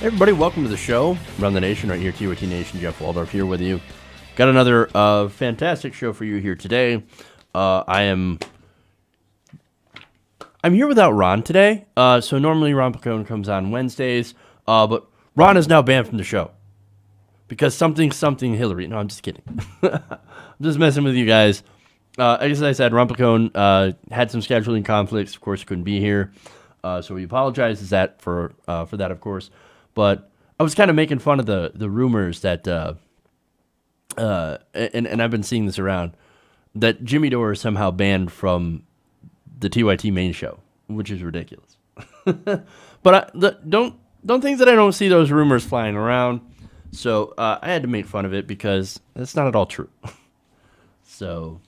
Hey everybody, welcome to the show. Run the Nation right here, TYT Nation. Jeff Waldorf here with you. Got another fantastic show for you here today. I'm here without Ron today. So normally Ron Pacone comes on Wednesdays, but Ron is now banned from the show because something Hillary. No, I'm just kidding. I'm just messing with you guys. As I said, Ron Pacone had some scheduling conflicts. Of course, couldn't be here. So we apologize for that, of course. But I was kind of making fun of the rumors that, and I've been seeing this around, that Jimmy Dore is somehow banned from the TYT main show, which is ridiculous. But don't think that I don't see those rumors flying around. So I had to make fun of it because it's not at all true. So,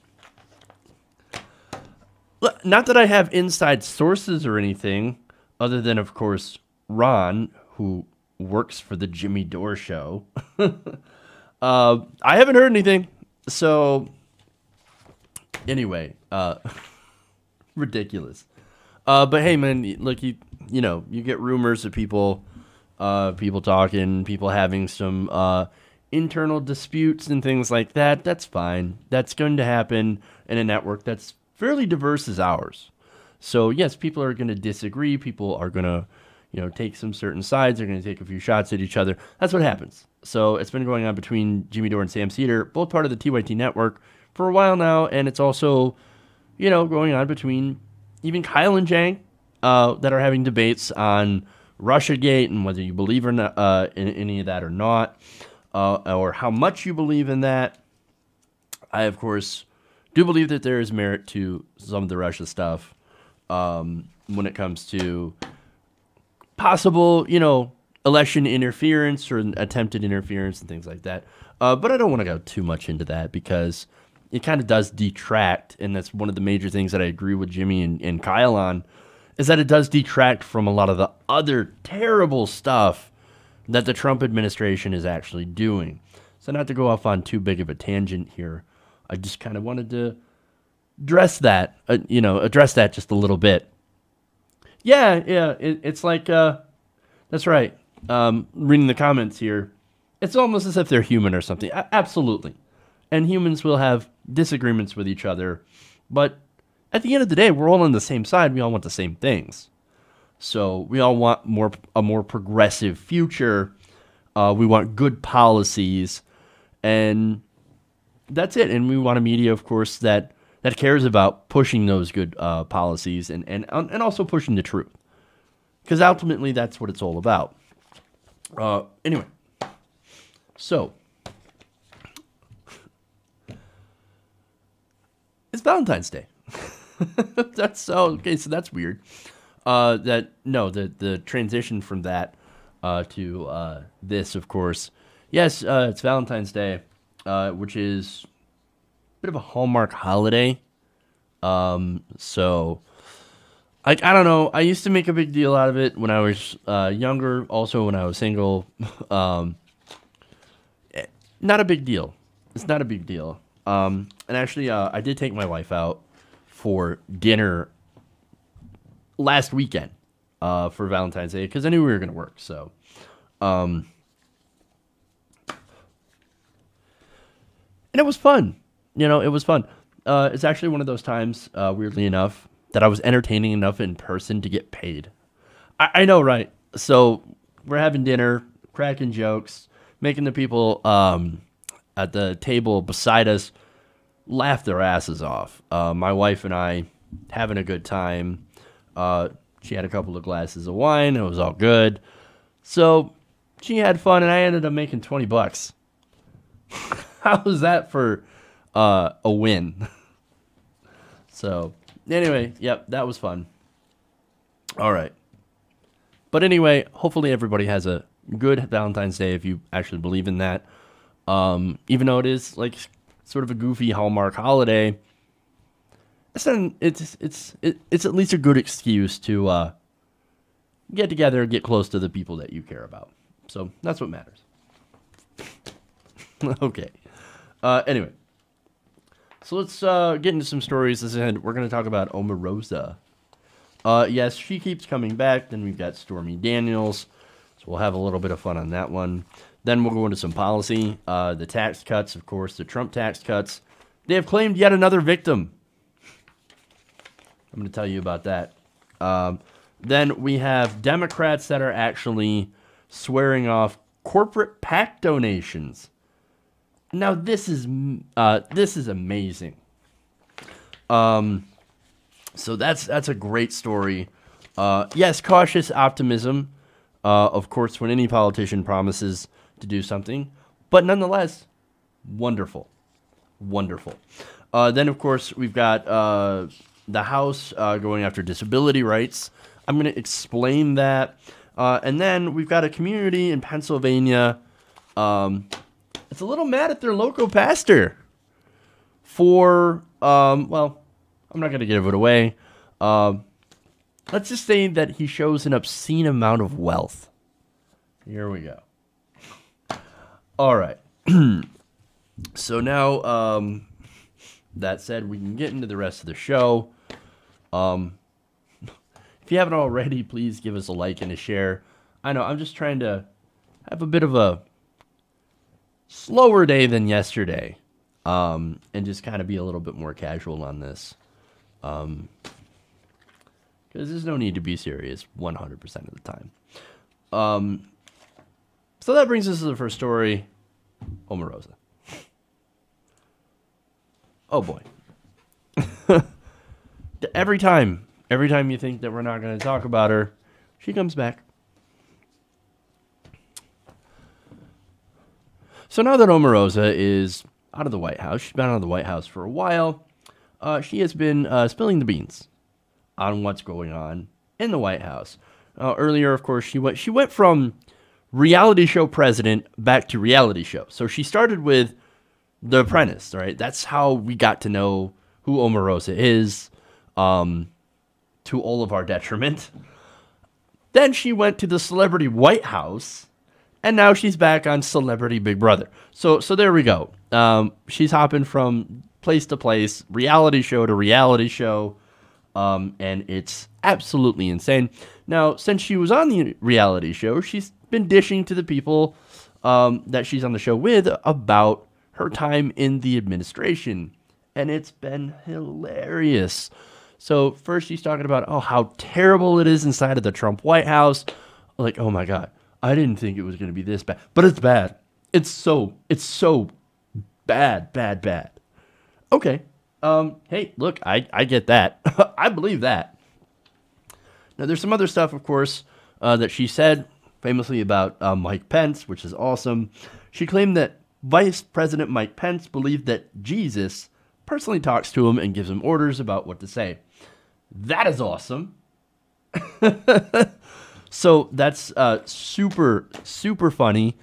not that I have inside sources or anything, other than, of course, Ron, who works for the Jimmy Dore show. I haven't heard anything. So, anyway, ridiculous. But hey, man, look, you get rumors of people talking, people having some internal disputes and things like that. That's fine. That's going to happen in a network that's fairly diverse as ours. So yes, people are going to disagree. People are going to, take some certain sides. They're going to take a few shots at each other. That's what happens. So it's been going on between Jimmy Dore and Sam Cedar, both part of the TYT network, for a while now. And it's also, going on between even Kyle and Jang that are having debates on Russiagate and whether you believe or not, in any of that or not, or how much you believe in that. I, of course, do believe that there is merit to some of the Russia stuff when it comes to possible, election interference or attempted interference and things like that. But I don't want to go too much into that because it kind of does detract, and that's one of the major things that I agree with Jimmy and Kyle on, is that it does detract from a lot of the other terrible stuff that the Trump administration is actually doing. So not to go off on too big of a tangent here, I just kind of wanted to address that just a little bit. Yeah, it's like, that's right. Reading the comments here, it's almost as if they're human or something. Absolutely. And humans will have disagreements with each other, but at the end of the day, we're all on the same side. We all want the same things. So we all want a more progressive future. We want good policies, and that's it. And we want a media, of course, that cares about pushing those good policies and also pushing the truth, because ultimately that's what it's all about. Anyway, so it's Valentine's Day. So that's weird. The transition from that to this, of course. Yes, it's Valentine's Day, which is a bit of a Hallmark holiday. So I don't know. I used to make a big deal out of it when I was younger. Also, when I was single, not a big deal. It's not a big deal. And actually, I did take my wife out for dinner last weekend for Valentine's Day because I knew we were going to work. So, and it was fun. It was fun. It's actually one of those times, weirdly enough, that I was entertaining enough in person to get paid. I know, right? So we're having dinner, cracking jokes, making the people at the table beside us laugh their asses off. My wife and I having a good time. She had a couple of glasses of wine. It was all good. So she had fun, and I ended up making $20. How was that for a win? So anyway, yep, that was fun. All right. But anyway, hopefully everybody has a good Valentine's Day if you actually believe in that. Even though it is like sort of a goofy Hallmark holiday, it's at least a good excuse to get together and get close to the people that you care about. So that's what matters. Okay. Anyway. So let's get into some stories. As I said, we're going to talk about Omarosa. Yes, she keeps coming back. Then we've got Stormy Daniels. So we'll have a little bit of fun on that one. Then we'll go into some policy. The tax cuts, of course, the Trump tax cuts. They have claimed yet another victim. I'm going to tell you about that. Then we have Democrats that are actually swearing off corporate PAC donations. Now this is amazing. So that's a great story. Yes, cautious optimism. Of course, when any politician promises to do something, but nonetheless, wonderful, wonderful. Then of course we've got the House going after disability rights. I'm going to explain that. And then we've got a community in Pennsylvania. It's a little mad at their local pastor for, well, I'm not going to give it away. Let's just say that he shows an obscene amount of wealth. Here we go. All right. So now, that said, we can get into the rest of the show. If you haven't already, please give us a like and a share. I know, I'm just trying to have a bit of a slower day than yesterday. And just kind of be a little bit more casual on this. Because there's no need to be serious 100% of the time. So that brings us to the first story, Omarosa. Oh boy. Every time you think that we're not going to talk about her, she comes back. So now that Omarosa is out of the White House, she's been out of the White House for a while, she has been spilling the beans on what's going on in the White House. Earlier, of course, she went from reality show president back to reality show. So she started with The Apprentice, right? That's how we got to know who Omarosa is, to all of our detriment. Then she went to the Celebrity White House, and now she's back on Celebrity Big Brother. So there we go. She's hopping from place to place, reality show to reality show, and it's absolutely insane. Now, since she was on the reality show, she's been dishing to the people that she's on the show with about her time in the administration, and it's been hilarious. So first she's talking about, oh, how terrible it is inside of the Trump White House. Like, oh my God, I didn't think it was going to be this bad, but it's bad. It's so bad. Okay. Hey, look, I get that. I believe that. Now there's some other stuff, of course, that she said famously about Mike Pence, which is awesome. She claimed that Vice President Mike Pence believed that Jesus personally talks to him and gives him orders about what to say. That is awesome. So that's super funny.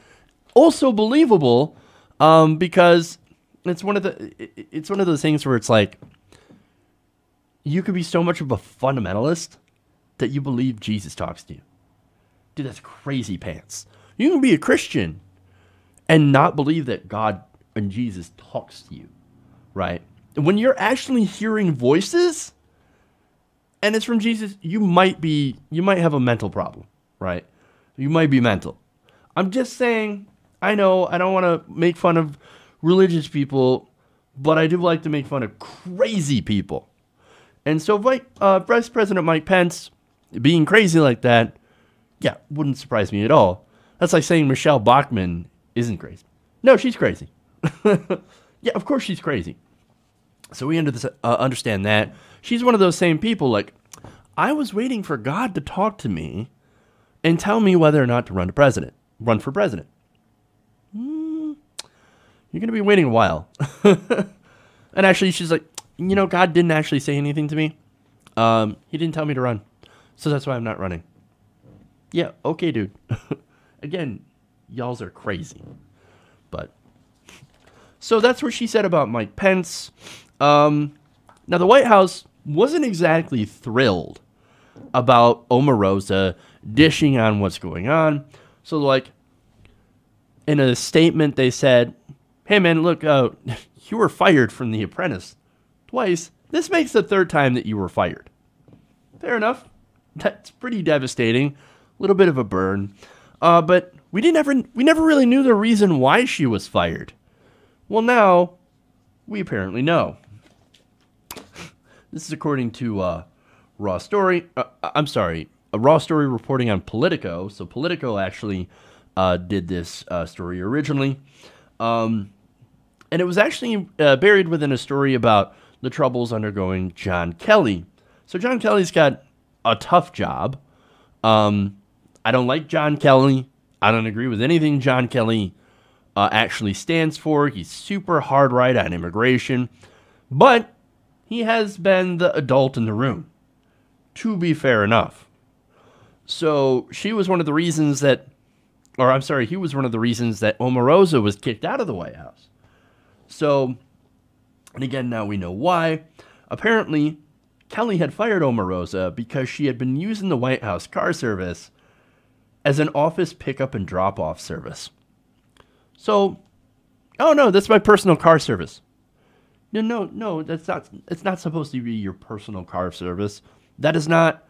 Also believable, because it's one of those things where it's like you could be so much of a fundamentalist that you believe Jesus talks to you. Dude, that's crazy pants. You can be a Christian and not believe that God and Jesus talks to you, right? When you're actually hearing voices and it's from Jesus, you might have a mental problem, right? You might be mental. I'm just saying, I know I don't want to make fun of religious people, but I do like to make fun of crazy people. And so Vice President Mike Pence being crazy like that, yeah, wouldn't surprise me at all. That's like saying Michelle Bachmann isn't crazy. No, she's crazy. Yeah, of course she's crazy. So we understand that. She's one of those same people, like, I was waiting for God to talk to me and tell me whether or not to run for president. You're going to be waiting a while. And actually, she's like, God didn't actually say anything to me. He didn't tell me to run. So that's why I'm not running. Yeah, okay, dude. Again, y'alls are crazy. But, so that's what she said about Mike Pence. Now, the White House wasn't exactly thrilled about Omarosa dishing on what's going on. So, like, in a statement, they said, hey, man, look, you were fired from The Apprentice twice. This makes the third time that you were fired. Fair enough. That's pretty devastating. A little bit of a burn. But we never really knew the reason why she was fired. Well, now we apparently know. This is according to a Raw Story reporting on Politico. So Politico actually did this story originally. And it was actually buried within a story about the troubles undergoing John Kelly. So John Kelly's got a tough job. I don't like John Kelly. I don't agree with anything John Kelly actually stands for. He's super hard right on immigration. But he has been the adult in the room, to be fair enough. So he was one of the reasons that Omarosa was kicked out of the White House. So, and again, now we know why. Apparently, Kelly had fired Omarosa because she had been using the White House car service as an office pickup and drop-off service. So, oh no, that's my personal car service. No, it's not supposed to be your personal car service. That is not,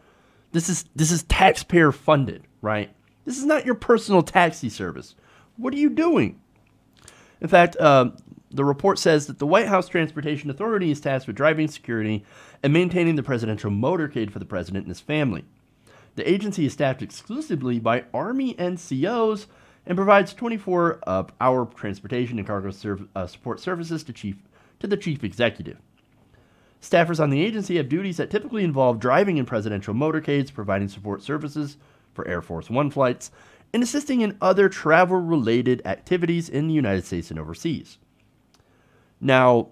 this is taxpayer funded, right? This is not your personal taxi service. What are you doing? In fact, the report says that the White House Transportation Authority is tasked with driving security and maintaining the presidential motorcade for the president and his family. The agency is staffed exclusively by Army NCOs and provides 24-hour transportation and cargo support services to the chief executive. Staffers on the agency have duties that typically involve driving in presidential motorcades, providing support services for Air Force One flights, and assisting in other travel-related activities in the United States and overseas. Now,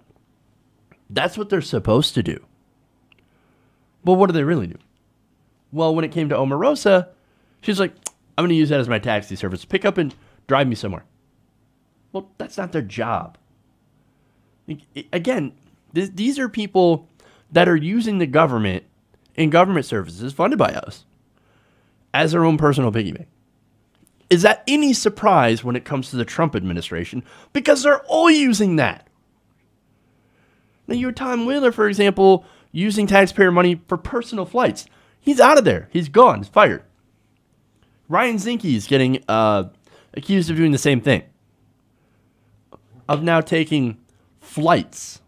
that's what they're supposed to do. But what do they really do? Well, when it came to Omarosa, she's like, I'm going to use that as my taxi service. Pick up and drive me somewhere. Well, that's not their job. Again, these are people that are using the government and government services funded by us as their own personal piggy bank. Is that any surprise when it comes to the Trump administration? Because they're all using that. Now, you have Tom Wheeler, for example, using taxpayer money for personal flights. He's out of there. He's gone. He's fired. Ryan Zinke is getting accused of doing the same thing. Of now taking flights,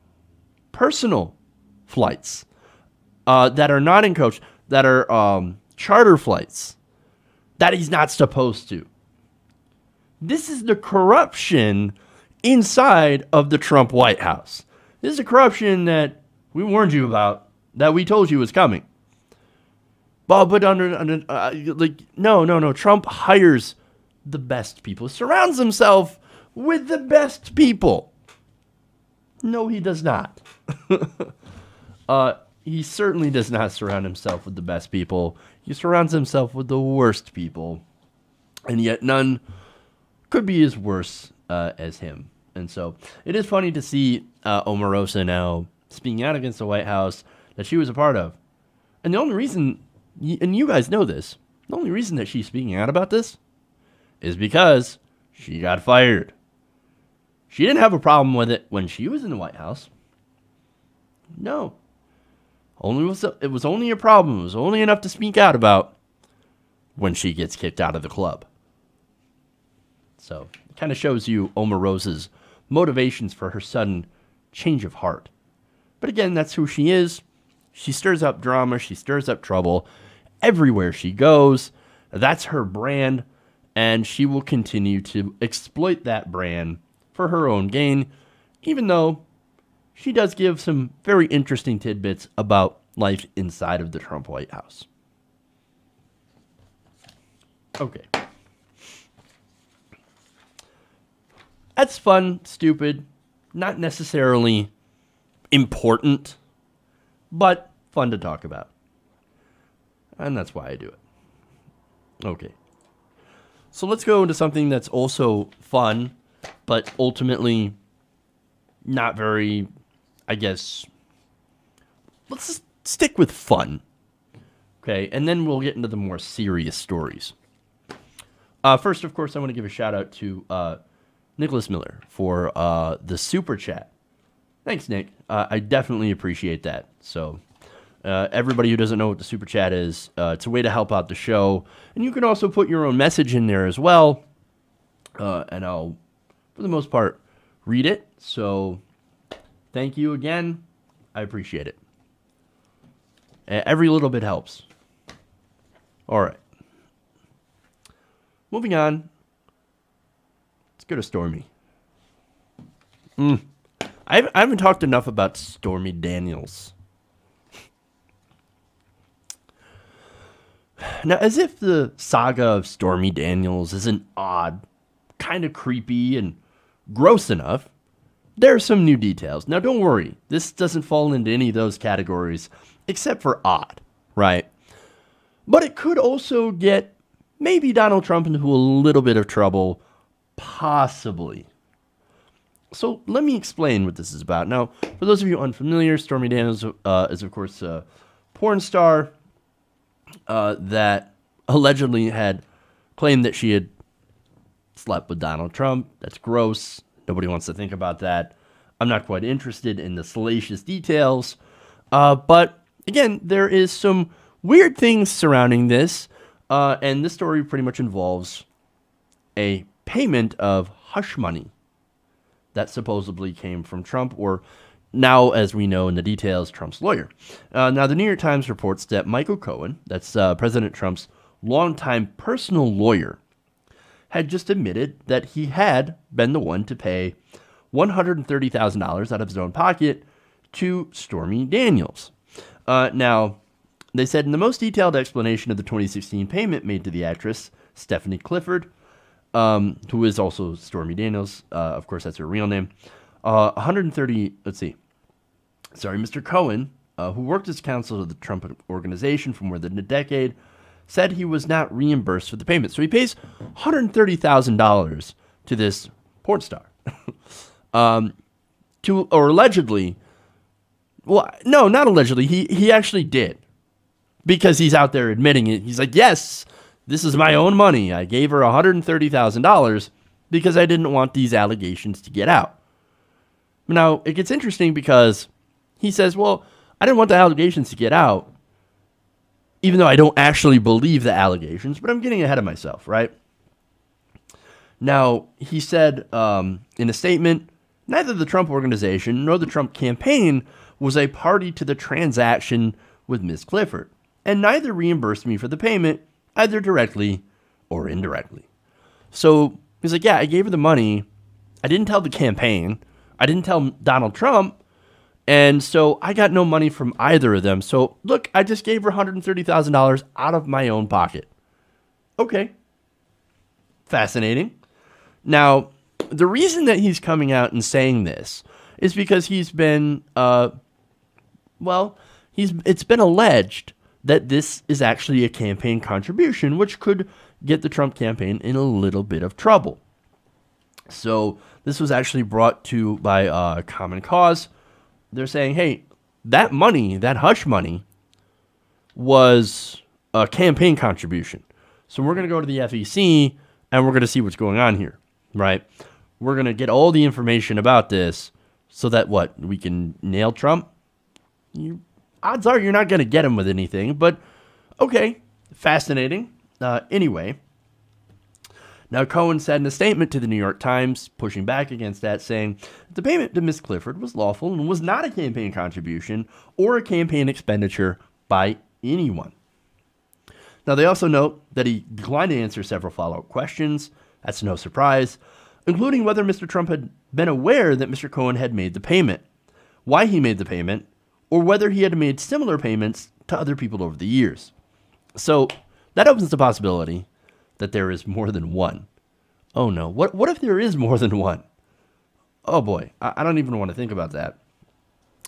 personal flights, that are not in coach, that are charter flights, that he's not supposed to. This is the corruption inside of the Trump White House. This is a corruption that we warned you about, that we told you was coming. But no. Trump hires the best people, surrounds himself with the best people. No, he does not. He certainly does not surround himself with the best people. He surrounds himself with the worst people. And yet none could be as worse as him. And so it is funny to see Omarosa now speaking out against the White House that she was a part of. And the only reason, and you guys know this, the only reason that she's speaking out about this is because she got fired. She didn't have a problem with it when she was in the White House. No. It was only a problem. It was only enough to speak out about when she gets kicked out of the club. So it kind of shows you Omarosa's motivations for her sudden change of heart. But again, that's who she is. She stirs up drama. She stirs up trouble everywhere she goes. That's her brand, and she will continue to exploit that brand for her own gain, even though she does give some very interesting tidbits about life inside of the Trump White House. Okay. That's fun, stupid, not necessarily important, but fun to talk about. And that's why I do it. Okay. So let's go into something that's also fun, but ultimately not very, I guess, let's just stick with fun. Okay, and then we'll get into the more serious stories. First, of course, I want to give a shout out to Nicholas Miller for the super chat. Thanks, Nick. I definitely appreciate that. So Everybody who doesn't know what the Super Chat is, it's a way to help out the show. And you can also put your own message in there as well. And I'll, for the most part, read it. So thank you again. I appreciate it. Every little bit helps. All right. Moving on. Let's go to Stormy. I haven't talked enough about Stormy Daniels. Now, as if the saga of Stormy Daniels isn't odd, kind of creepy, and gross enough, there are some new details. Now, don't worry. This doesn't fall into any of those categories, except for odd, right? But it could also get maybe Donald Trump into a little bit of trouble, possibly. So let me explain what this is about. Now, for those of you unfamiliar, Stormy Daniels is, of course, a porn star that allegedly had claimed that she had slept with Donald Trump. That's gross. Nobody wants to think about that. I'm not quite interested in the salacious details. But, again, there is some weird things surrounding this. And this story pretty much involves a payment of hush money that supposedly came from Trump, or now, as we know in the details, Trump's lawyer. Now, the New York Times reports that Michael Cohen, that's President Trump's longtime personal lawyer, had just admitted that he had been the one to pay $130,000 out of his own pocket to Stormy Daniels. Now, they said in the most detailed explanation of the 2016 payment made to the actress, Stephanie Clifford, who is also Stormy Daniels, of course, that's her real name, Mr. Cohen, who worked as counsel to the Trump organization for more than a decade, said he was not reimbursed for the payment. So he pays $130,000 to this porn star. Or allegedly, well, no, not allegedly, he actually did. Because he's out there admitting it. He's like, yes, this is my own money. I gave her $130,000 because I didn't want these allegations to get out. Now, it gets interesting because he says, well, I didn't want the allegations to get out, even though I don't actually believe the allegations, but I'm getting ahead of myself, right? Now, he said in a statement, neither the Trump organization nor the Trump campaign was a party to the transaction with Ms. Clifford, and neither reimbursed me for the payment, either directly or indirectly. So he's like, yeah, I gave her the money. I didn't tell the campaign. I didn't tell Donald Trump. And so I got no money from either of them. So look, I just gave her $130,000 out of my own pocket. Okay. Fascinating. Now, the reason that he's coming out and saying this is because he's been, it's been alleged that this is actually a campaign contribution, which could get the Trump campaign in a little bit of trouble. So this was actually brought to by Common Cause. They're saying, hey, that money, that hush money, was a campaign contribution. So we're going to go to the FEC, and we're going to see what's going on here, right? We're going to get all the information about this so that, what, we can nail Trump? Odds are you're not going to get him with anything, but okay, fascinating. Anyway, now Cohen said in a statement to the New York Times, pushing back against that, saying the payment to Ms. Clifford was lawful and was not a campaign contribution or a campaign expenditure by anyone. Now, they also note that he declined to answer several follow-up questions. That's no surprise, including whether Mr. Trump had been aware that Mr. Cohen had made the payment, why he made the payment, or whether he had made similar payments to other people over the years. So that opens the possibility that there is more than one. Oh no, what if there is more than one? Oh boy, I don't even want to think about that.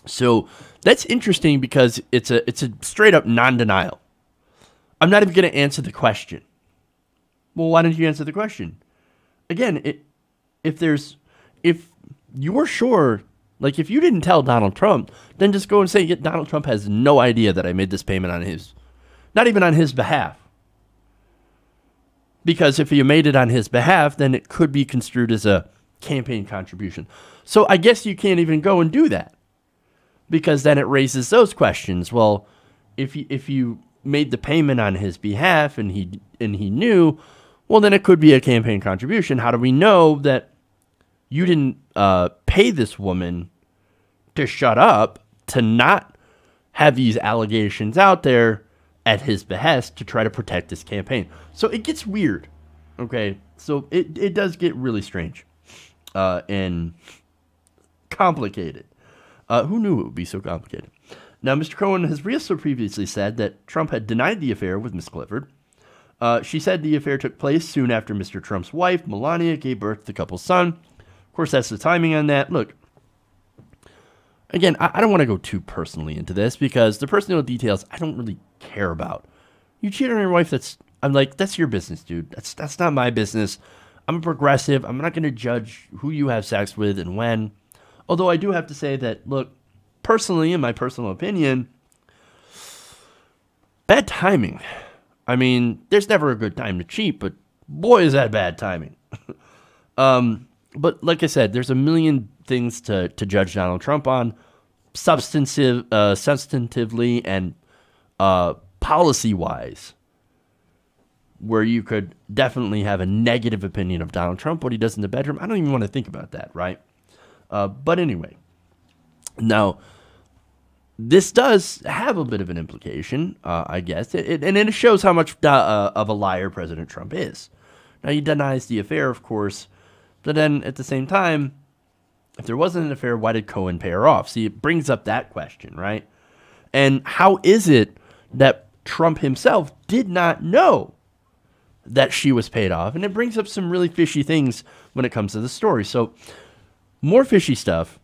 So that's interesting because it's a straight up non-denial. I'm not even going to answer the question. Well, why didn't you answer the question? Again, if you're sure, like if you didn't tell Donald Trump, then just go and say, Donald Trump has no idea that I made this payment on his, not even on his behalf. Because if you made it on his behalf, then it could be construed as a campaign contribution. So I guess you can't even go and do that. Because then it raises those questions. Well, if you made the payment on his behalf and he knew, well, then it could be a campaign contribution. How do we know that you didn't pay this woman to shut up, to not have these allegations out there at his behest to try to protect his campaign? So it gets weird. Okay, so it does get really strange and complicated. Who knew it would be so complicated? Now, Mr. Cohen has also previously said that Trump had denied the affair with Miss Clifford. She said the affair took place soon after Mr. Trump's wife, Melania, gave birth to the couple's son. Of course, that's the timing on that. Look, again, I don't want to go too personally into this because the personal details I don't really care about. You cheat on your wife, that's your business, dude. That's not my business. I'm a progressive. I'm not going to judge who you have sex with and when. Although I do have to say that, look, personally, in my personal opinion, bad timing. I mean, there's never a good time to cheat, but boy, is that bad timing. But like I said, there's a million things to judge Donald Trump on, substantively and policy-wise, where you could definitely have a negative opinion of Donald Trump, what he does in the bedroom. I don't even want to think about that, right? But anyway, now, this does have a bit of an implication, I guess, and it shows how much of a liar President Trump is. Now, he denies the affair, of course, but then at the same time, if there wasn't an affair, why did Cohen pay her off? See, it brings up that question, right? And how is it that Trump himself did not know that she was paid off? And it brings up some really fishy things when it comes to the story. So, more fishy stuff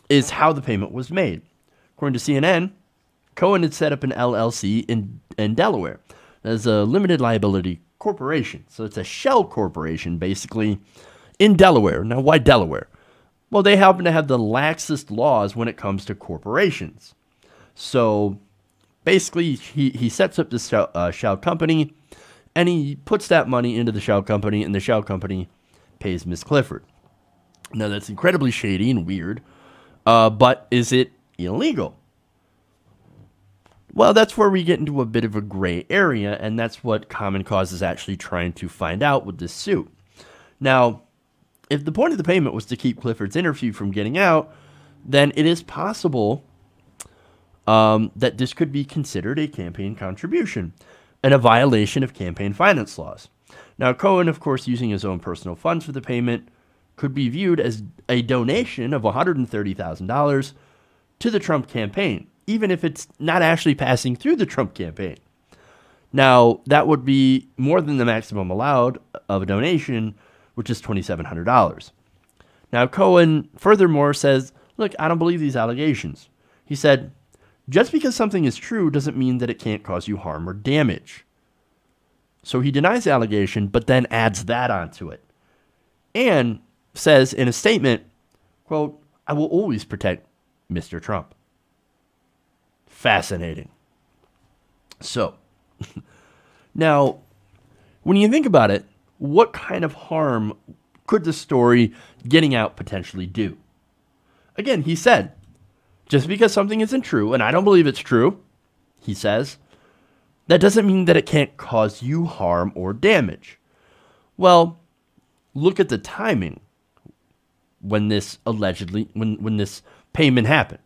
is how the payment was made. According to CNN, Cohen had set up an LLC in Delaware as a limited liability corporation. So it's a shell corporation, basically, in Delaware. Now, why Delaware? Well, they happen to have the laxest laws when it comes to corporations. So basically, he sets up this shell company, and he puts that money into the shell company, and the shell company pays Miss Clifford. Now, that's incredibly shady and weird, but is it illegal? Well, that's where we get into a bit of a gray area, and that's what Common Cause is actually trying to find out with this suit. Now, if the point of the payment was to keep Clifford's interview from getting out, then it is possible that this could be considered a campaign contribution and a violation of campaign finance laws. Now, Cohen, of course, using his own personal funds for the payment, could be viewed as a donation of $130,000 to the Trump campaign, even if it's not actually passing through the Trump campaign. Now, that would be more than the maximum allowed of a donation, which is $2,700. Now, Cohen furthermore says, look, I don't believe these allegations. He said, just because something is true doesn't mean that it can't cause you harm or damage. So he denies the allegation, but then adds that onto it. And says in a statement, quote, I will always protect Mr. Trump. Fascinating. So, now, when you think about it, what kind of harm could the story getting out potentially do? Again, he said, just because something isn't true, and I don't believe it's true, he says, that doesn't mean that it can't cause you harm or damage. Well, look at the timing when this allegedly, when this payment happened.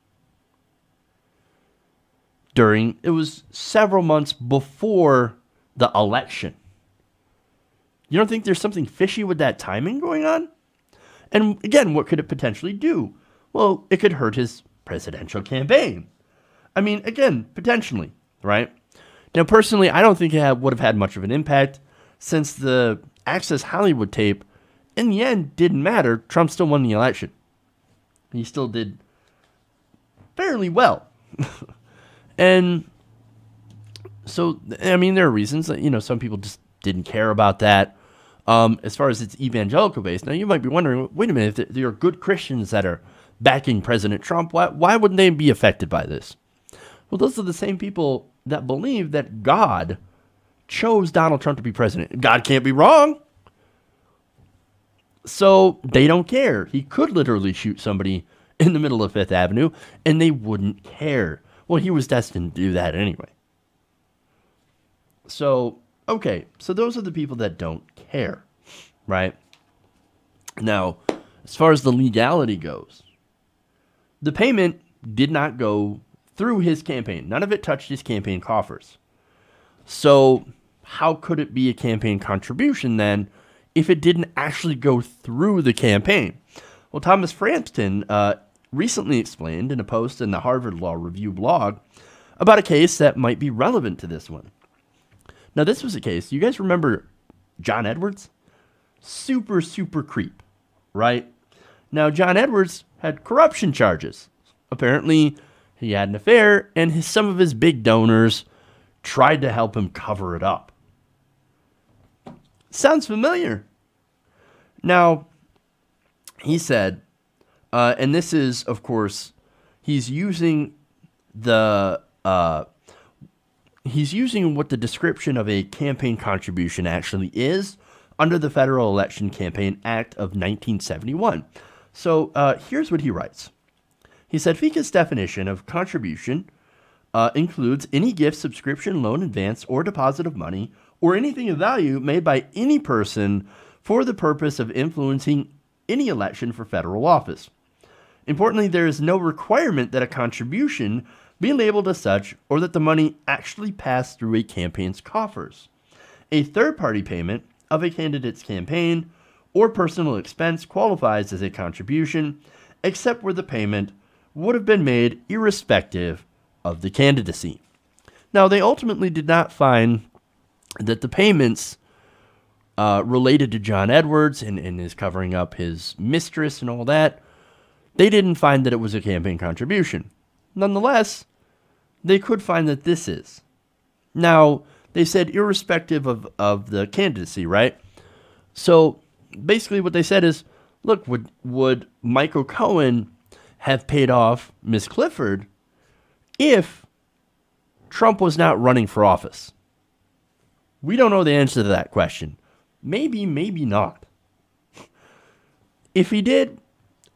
It was several months before the election. You don't think there's something fishy with that timing going on? And again, what could it potentially do? Well, it could hurt his presidential campaign. I mean, again, potentially, right? Now, personally, I don't think it would have had much of an impact since the Access Hollywood tape, in the end, didn't matter. Trump still won the election. He still did fairly well. And so, I mean, there are reasons that, some people just didn't care about that. As far as its evangelical base, now you might be wondering, wait a minute, if there are good Christians that are backing President Trump, why wouldn't they be affected by this? Well, those are the same people that believe that God chose Donald Trump to be president. God can't be wrong. So they don't care. He could literally shoot somebody in the middle of Fifth Avenue, and they wouldn't care. Well, he was destined to do that anyway. So, okay, so those are the people that don't care, right? Now, as far as the legality goes, the payment did not go through his campaign. None of it touched his campaign coffers. So, how could it be a campaign contribution then if it didn't actually go through the campaign? Well, Thomas Frampton recently explained in a post in the Harvard Law Review blog about a case that might be relevant to this one. Now, this was a case, you guys remember John Edwards? Super, super creep, right? Now, John Edwards had corruption charges. Apparently, he had an affair, and some of his big donors tried to help him cover it up. Sounds familiar. Now, he said, and this is, of course, he's using what the description of a campaign contribution actually is under the Federal Election Campaign Act of 1971. So here's what he writes. He said, FECA's definition of contribution includes any gift, subscription, loan, advance, or deposit of money, or anything of value made by any person for the purpose of influencing any election for federal office. Importantly, there is no requirement that a contribution be labeled as such or that the money actually pass through a campaign's coffers. A third-party payment of a candidate's campaign or personal expense qualifies as a contribution, except where the payment would have been made irrespective of the candidacy. Now, they ultimately did not find that the payments related to John Edwards and his covering up his mistress and all that, they didn't find that it was a campaign contribution. Nonetheless, they could find that this is. Now, they said irrespective of the candidacy, right? So basically what they said is, look, would Michael Cohen have paid off Miss Clifford if Trump was not running for office? We don't know the answer to that question. Maybe, maybe not. If he did,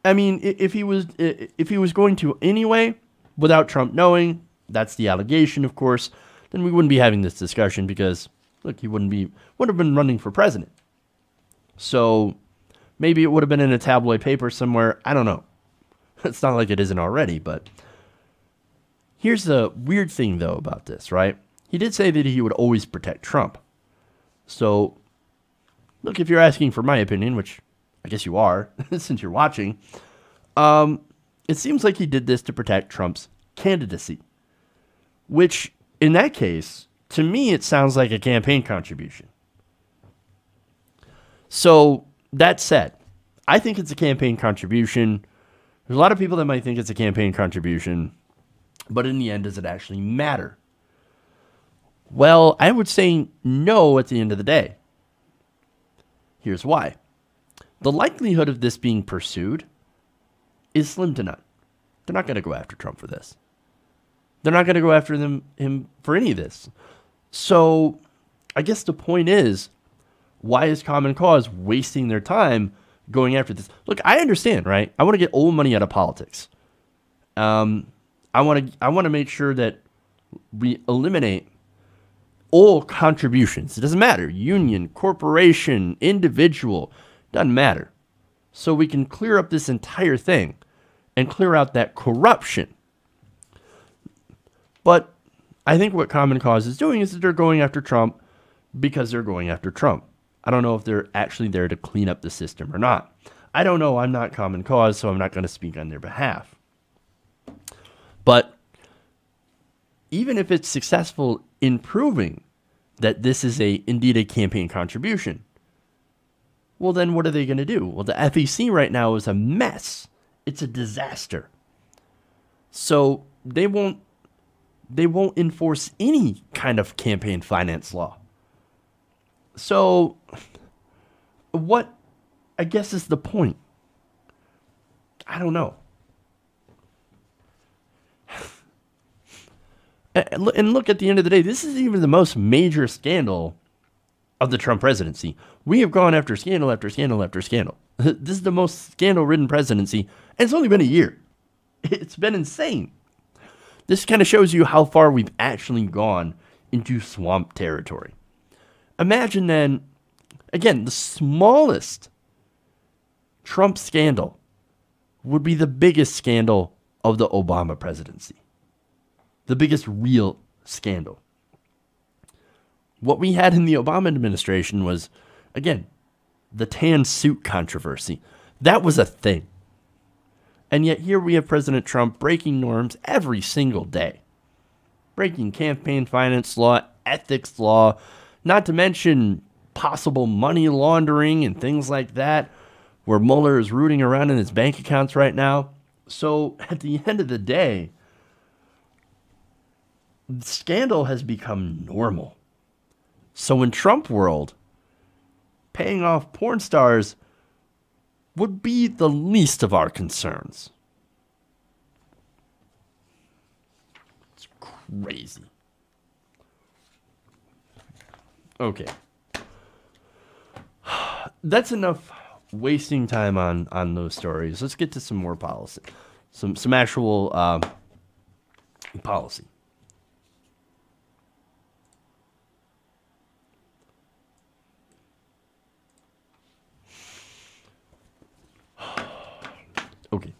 I mean, if he was going to anyway, without Trump knowing, that's the allegation, of course, then we wouldn't be having this discussion because, look, he would have been running for president. So maybe it would have been in a tabloid paper somewhere. I don't know. It's not like it isn't already, but here's the weird thing, though, about this, right? He did say that he would always protect Trump. So, look, if you're asking for my opinion, which I guess you are, since you're watching, it seems like he did this to protect Trump's candidacy, which, in that case, to me, it sounds like a campaign contribution. So, that said, I think it's a campaign contribution. There's a lot of people that might think it's a campaign contribution, but in the end, does it actually matter? Well, I would say no at the end of the day. Here's why. The likelihood of this being pursued is slim to none. They're not going to go after Trump for this. They're not going to go after him for any of this. So I guess the point is, why is Common Cause wasting their time going after this? Look, I understand, right? I want to get old money out of politics. I want to make sure that we eliminate all contributions. It doesn't matter. Union, corporation, individual, doesn't matter. So we can clear up this entire thing and clear out that corruption. But I think what Common Cause is doing is that they're going after Trump because they're going after Trump. I don't know if they're actually there to clean up the system or not. I don't know. I'm not Common Cause, so I'm not going to speak on their behalf. But even if it's successful in proving that this is indeed a campaign contribution, well, then what are they going to do? Well, the FEC right now is a mess. It's a disaster. So they won't enforce any kind of campaign finance law. So what, I guess, is the point? I don't know. And look, at the end of the day, this is even the most major scandal of the Trump presidency. We have gone after scandal after scandal after scandal. This is the most scandal-ridden presidency, and it's only been a year. It's been insane. This kind of shows you how far we've actually gone into swamp territory. Imagine then, again, the smallest Trump scandal would be the biggest scandal of the Obama presidency. The biggest real scandal. What we had in the Obama administration was, again, the tan suit controversy. That was a thing. And yet here we have President Trump breaking norms every single day. Breaking campaign finance law, ethics law, not to mention possible money laundering and things like that, where Mueller is rooting around in his bank accounts right now. So at the end of the day, the scandal has become normal. So in Trump world, paying off porn stars would be the least of our concerns. It's crazy. Okay. That's enough wasting time on those stories. Let's get to some more policy. Some actual policy. Okay.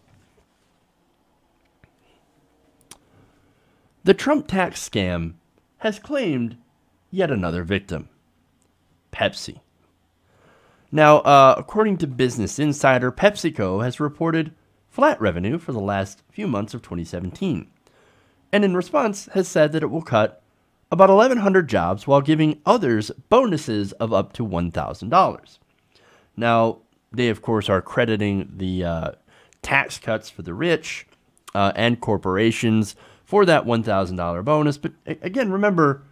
The Trump tax scam has claimed yet another victim, Pepsi. Now, according to Business Insider, PepsiCo has reported flat revenue for the last few months of 2017, and in response has said that it will cut about 1,100 jobs while giving others bonuses of up to $1,000. Now, they, of course, are crediting the tax cuts for the rich and corporations for that $1,000 bonus. But again, remember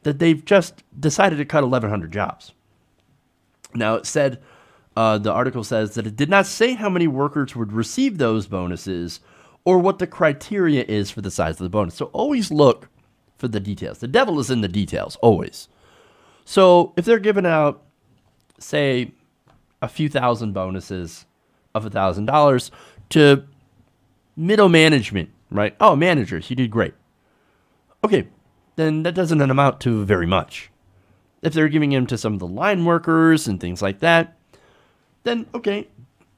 that they've just decided to cut 1,100 jobs. Now, it said, the article says that it did not say how many workers would receive those bonuses or what the criteria is for the size of the bonus. So always look for the details. The devil is in the details, always. So if they're giving out, say, a few thousand bonuses of $1,000 to middle management, right? Oh, managers, you did great. Okay, then that doesn't amount to very much. If they're giving them to some of the line workers and things like that, then, okay,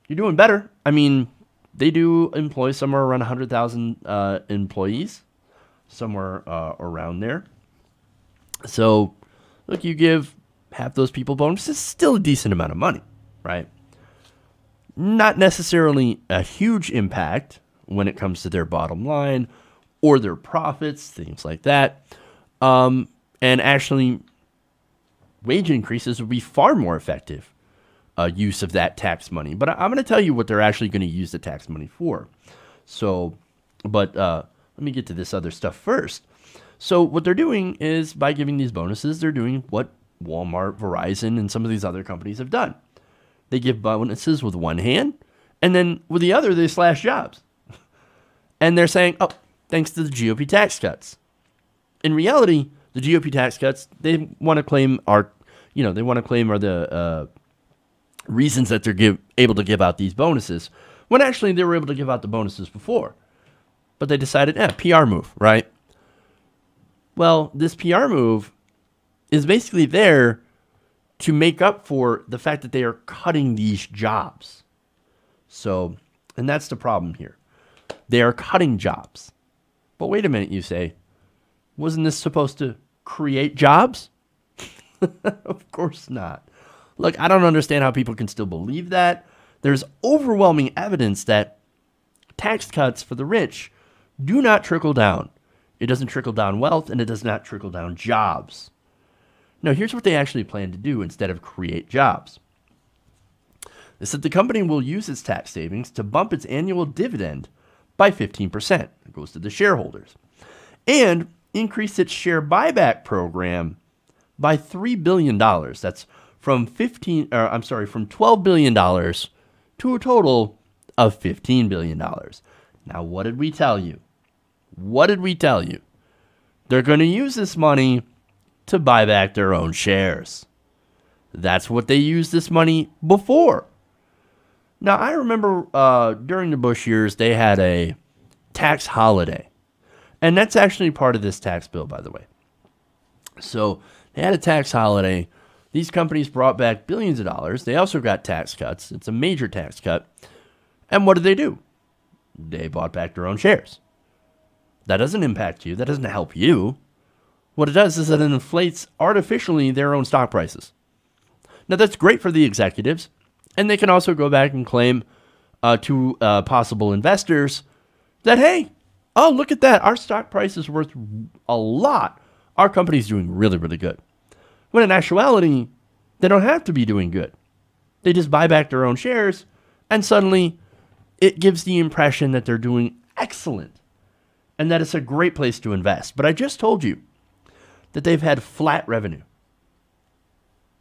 you're doing better. I mean, they do employ somewhere around 100,000 employees, somewhere around there. So, look, you give half those people bonuses, still a decent amount of money, right? Not necessarily a huge impact when it comes to their bottom line or their profits, things like that. And actually, wage increases would be far more effective use of that tax money. But I'm going to tell you what they're actually going to use the tax money for. So, but let me get to this other stuff first. So what they're doing is, by giving these bonuses, they're doing what Walmart, Verizon, and some of these other companies have done. They give bonuses with one hand, and then with the other, they slash jobs. And they're saying, oh, thanks to the GOP tax cuts. In reality, the GOP tax cuts, they want to claim are the reasons that they're able to give out these bonuses, when actually they were able to give out the bonuses before. But they decided, PR move, right? Well, this PR move is basically there to make up for the fact that they are cutting these jobs. So, and that's the problem here. They are cutting jobs. But wait a minute, you say, wasn't this supposed to create jobs? Of course not. Look, I don't understand how people can still believe that. There's overwhelming evidence that tax cuts for the rich do not trickle down. It doesn't trickle down wealth, and it does not trickle down jobs. Now, here's what they actually plan to do instead of create jobs. They said the company will use its tax savings to bump its annual dividend by 15%. It goes to the shareholders. And increase its share buyback program by $3 billion. That's from $12 billion to a total of $15 billion. Now, what did we tell you? What did we tell you? They're going to use this money to buy back their own shares. That's what they used this money before. Now, I remember during the Bush years, they had a tax holiday. And that's actually part of this tax bill, by the way. So they had a tax holiday. These companies brought back billions of dollars. They also got tax cuts. It's a major tax cut. And what did they do? They bought back their own shares. That doesn't impact you. That doesn't help you. What it does is that it inflates artificially their own stock prices. Now, that's great for the executives. And they can also go back and claim to possible investors that, hey, oh, look at that. Our stock price is worth a lot. Our company's doing really, really good. When in actuality, they don't have to be doing good. They just buy back their own shares, and suddenly it gives the impression that they're doing excellent and that it's a great place to invest. But I just told you that they've had flat revenue,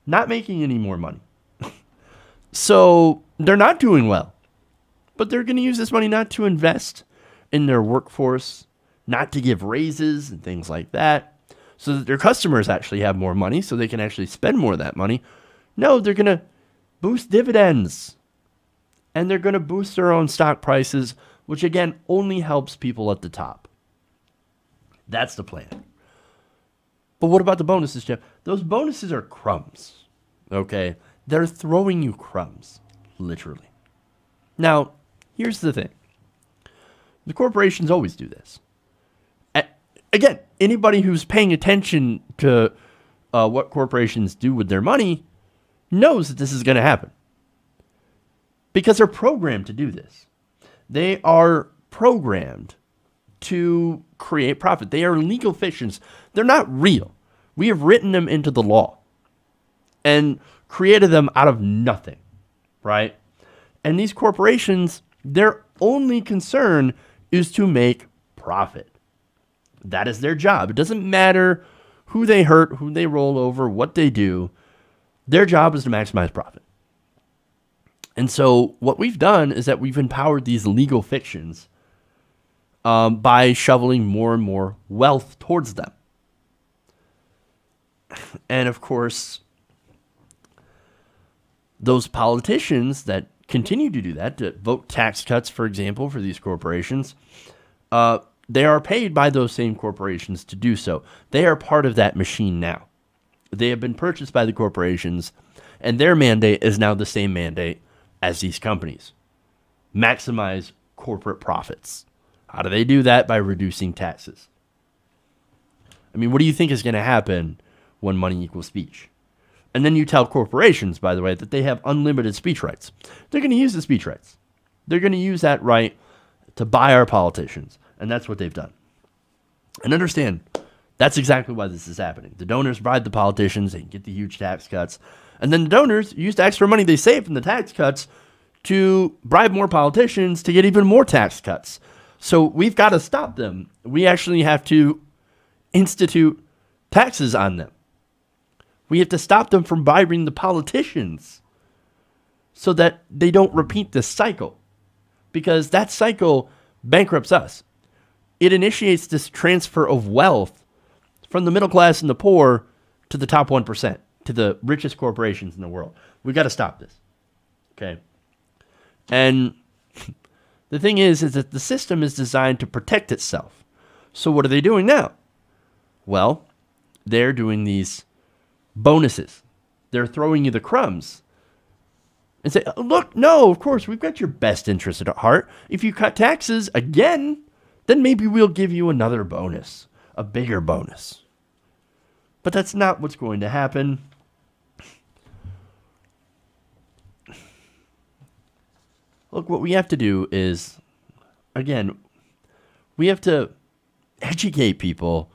not making any more money. So they're not doing well. But they're going to use this money not to invest in their workforce, not to give raises and things like that, so that their customers actually have more money, so they can actually spend more of that money. No, they're going to boost dividends. And they're going to boost their own stock prices, which again only helps people at the top. That's the plan. But what about the bonuses, Jeff? Those bonuses are crumbs. Okay? They're throwing you crumbs, literally. Now, here's the thing. The corporations always do this. Again, anybody who's paying attention to what corporations do with their money knows that this is going to happen. Because they're programmed to do this. They are programmed to create profit. They are legal fictions. They're not real. We have written them into the law and created them out of nothing, right? And these corporations, their only concern is to make profit. That is their job. It doesn't matter who they hurt, who they roll over, what they do. Their job is to maximize profit. And so what we've done is that we've empowered these legal fictions by shoveling more and more wealth towards them. And of course, those politicians that continue to do that, to vote tax cuts, for example, for these corporations, they are paid by those same corporations to do so. They are part of that machine now. They have been purchased by the corporations, and their mandate is now the same mandate as these companies. Maximize corporate profits. How do they do that? By reducing taxes. I mean, what do you think is going to happen when money equals speech? And then you tell corporations, by the way, that they have unlimited speech rights. They're going to use the speech rights. They're going to use that right to buy our politicians. And that's what they've done. And understand, that's exactly why this is happening. The donors bribe the politicians. They can get the huge tax cuts. And then the donors use the extra money they save from the tax cuts to bribe more politicians to get even more tax cuts. So we've got to stop them. We actually have to institute taxes on them. We have to stop them from bribing the politicians so that they don't repeat this cycle. Because that cycle bankrupts us. It initiates this transfer of wealth from the middle class and the poor to the top 1%, to the richest corporations in the world. We've got to stop this. Okay? And the thing is that the system is designed to protect itself. So what are they doing now? Well, they're doing these bonuses. They're throwing you the crumbs and say, oh, look, no, of course, we've got your best interest at heart. If you cut taxes again, then maybe we'll give you another bonus, a bigger bonus. But that's not what's going to happen. Look, what we have to do is, again, we have to educate people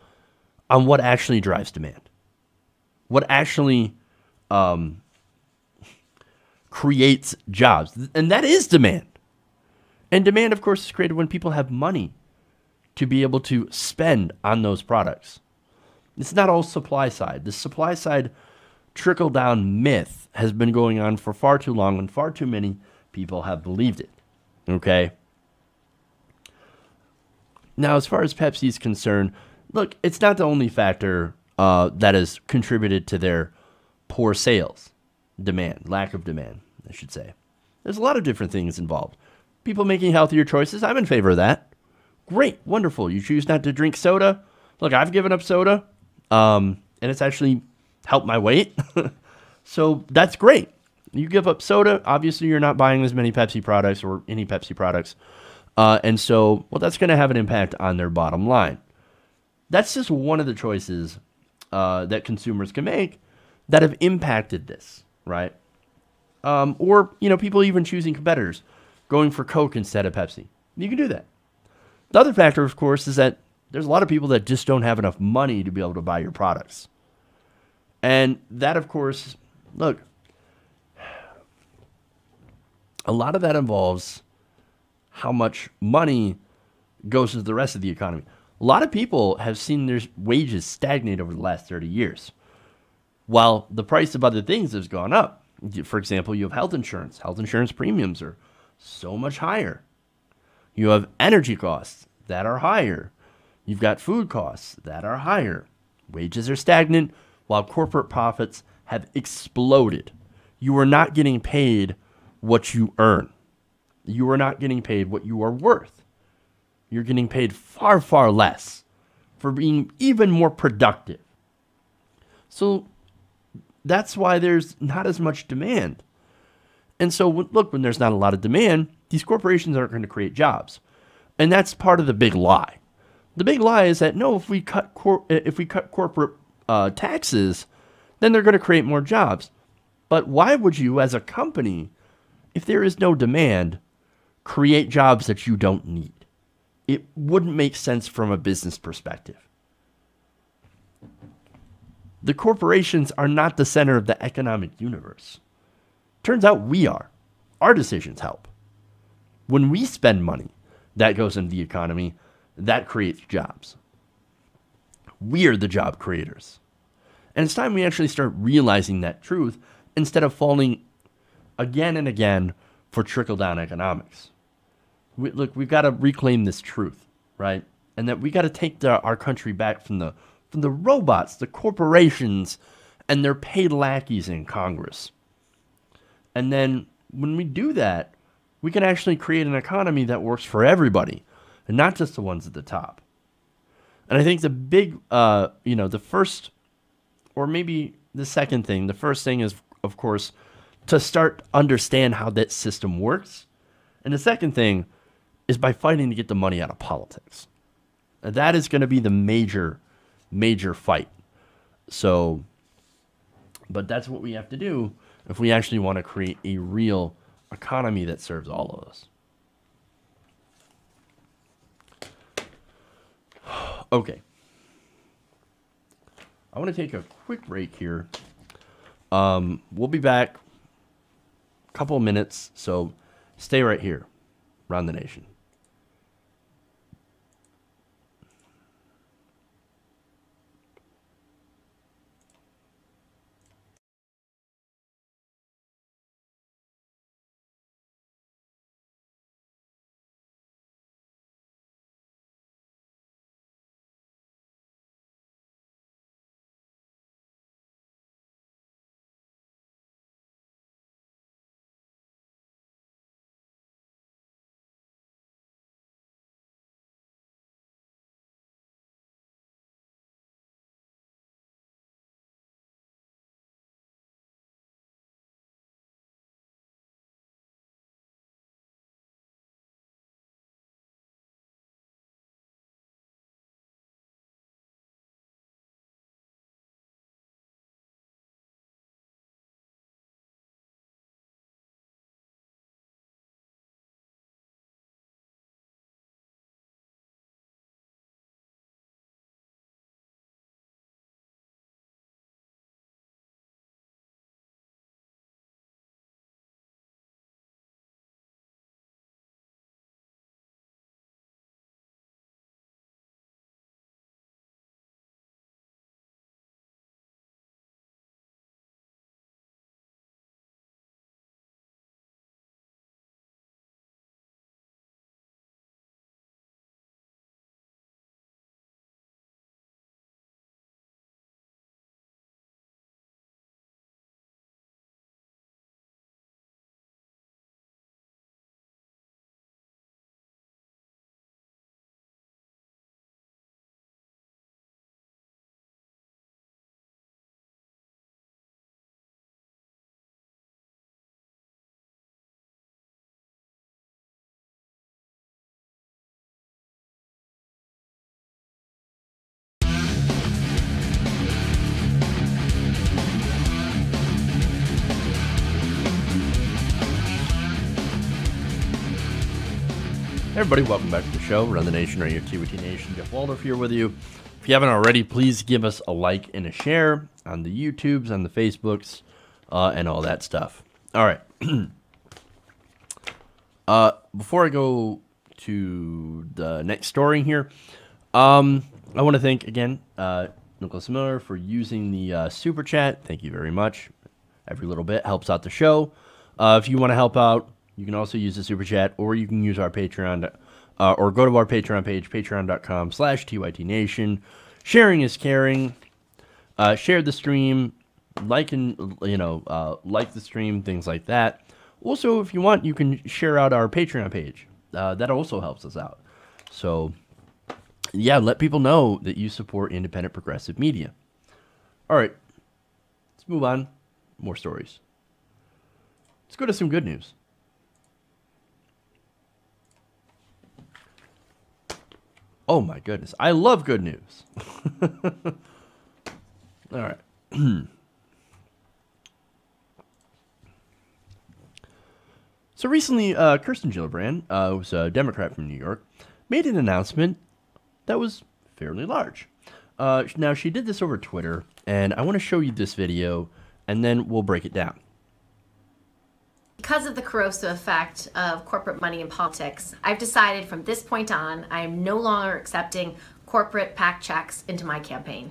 on what actually drives demand. What actually creates jobs. And that is demand. And demand, of course, is created when people have money to be able to spend on those products. It's not all supply side. The supply side trickle-down myth has been going on for far too long, and far too many people have believed it. Okay? Now, as far as Pepsi is concerned, look, it's not the only factor that has contributed to their poor sales. Demand, lack of demand, I should say. There's a lot of different things involved. People making healthier choices, I'm in favor of that. Great, wonderful. You choose not to drink soda. Look, I've given up soda. and it's actually helped my weight. So that's great. You give up soda, obviously you're not buying as many Pepsi products or any Pepsi products. And so, well, that's going to have an impact on their bottom line. That's just one of the choices that consumers can make that have impacted this, right? Or, people even choosing competitors, going for Coke instead of Pepsi. You can do that. The other factor, of course, is that there's a lot of people that just don't have enough money to be able to buy your products. And that, of course, look, a lot of that involves how much money goes to the rest of the economy. A lot of people have seen their wages stagnate over the last 30 years, while the price of other things has gone up. For example, you have health insurance. Health insurance premiums are so much higher. You have energy costs that are higher. You've got food costs that are higher. Wages are stagnant while corporate profits have exploded. You are not getting paid what you earn. You are not getting paid what you are worth. You're getting paid far, far less for being even more productive. So that's why there's not as much demand. And so, look, when there's not a lot of demand, these corporations aren't going to create jobs. And that's part of the big lie. The big lie is that, no, if we cut corporate taxes, then they're going to create more jobs. But why would you, as a company, if there is no demand, create jobs that you don't need? It wouldn't make sense from a business perspective. The corporations are not the center of the economic universe. Turns out we are. Our decisions help. When we spend money, that goes into the economy, that creates jobs. We are the job creators. And it's time we actually start realizing that truth instead of falling again and again for trickle-down economics. We've got to reclaim this truth, right? And that we got to take our country back from the robots, the corporations, and their paid lackeys in Congress. And then when we do that, we can actually create an economy that works for everybody, and not just the ones at the top. And I think the big, the first, or maybe the second thing, the first thing is, of course, to start understand how that system works. And the second thing is by fighting to get the money out of politics. And that is going to be the major fight. So, but that's what we have to do if we actually want to create a real economy that serves all of us. Okay. I want to take a quick break here. We'll be back a couple of minutes, so stay right here. Round the Nation. Hey everybody, welcome back to the show. Run the Nation, right here, TWT Nation. Jeff Waldorf here with you. If you haven't already, please give us a like and a share on the YouTubes, on the Facebooks, and all that stuff. All right. Before I go to the next story here, I want to thank again Nicholas Miller for using the super chat. Thank you very much. Every little bit helps out the show. If you want to help out, you can also use the super chat, or you can use our Patreon, or go to our Patreon page, patreon.com/tytnation. Sharing is caring. Share the stream, like the stream, things like that. Also, if you want, you can share out our Patreon page. That also helps us out. So, yeah, let people know that you support independent progressive media. All right, let's move on. More stories. Let's go to some good news. Oh my goodness, I love good news. All right. So recently, Kirsten Gillibrand, who's a Democrat from New York, made an announcement that was fairly large. Now, she did this over Twitter, and I want to show you this video, and then we'll break it down. Because of the corrosive effect of corporate money in politics, I've decided from this point on, I am no longer accepting corporate PAC checks into my campaign.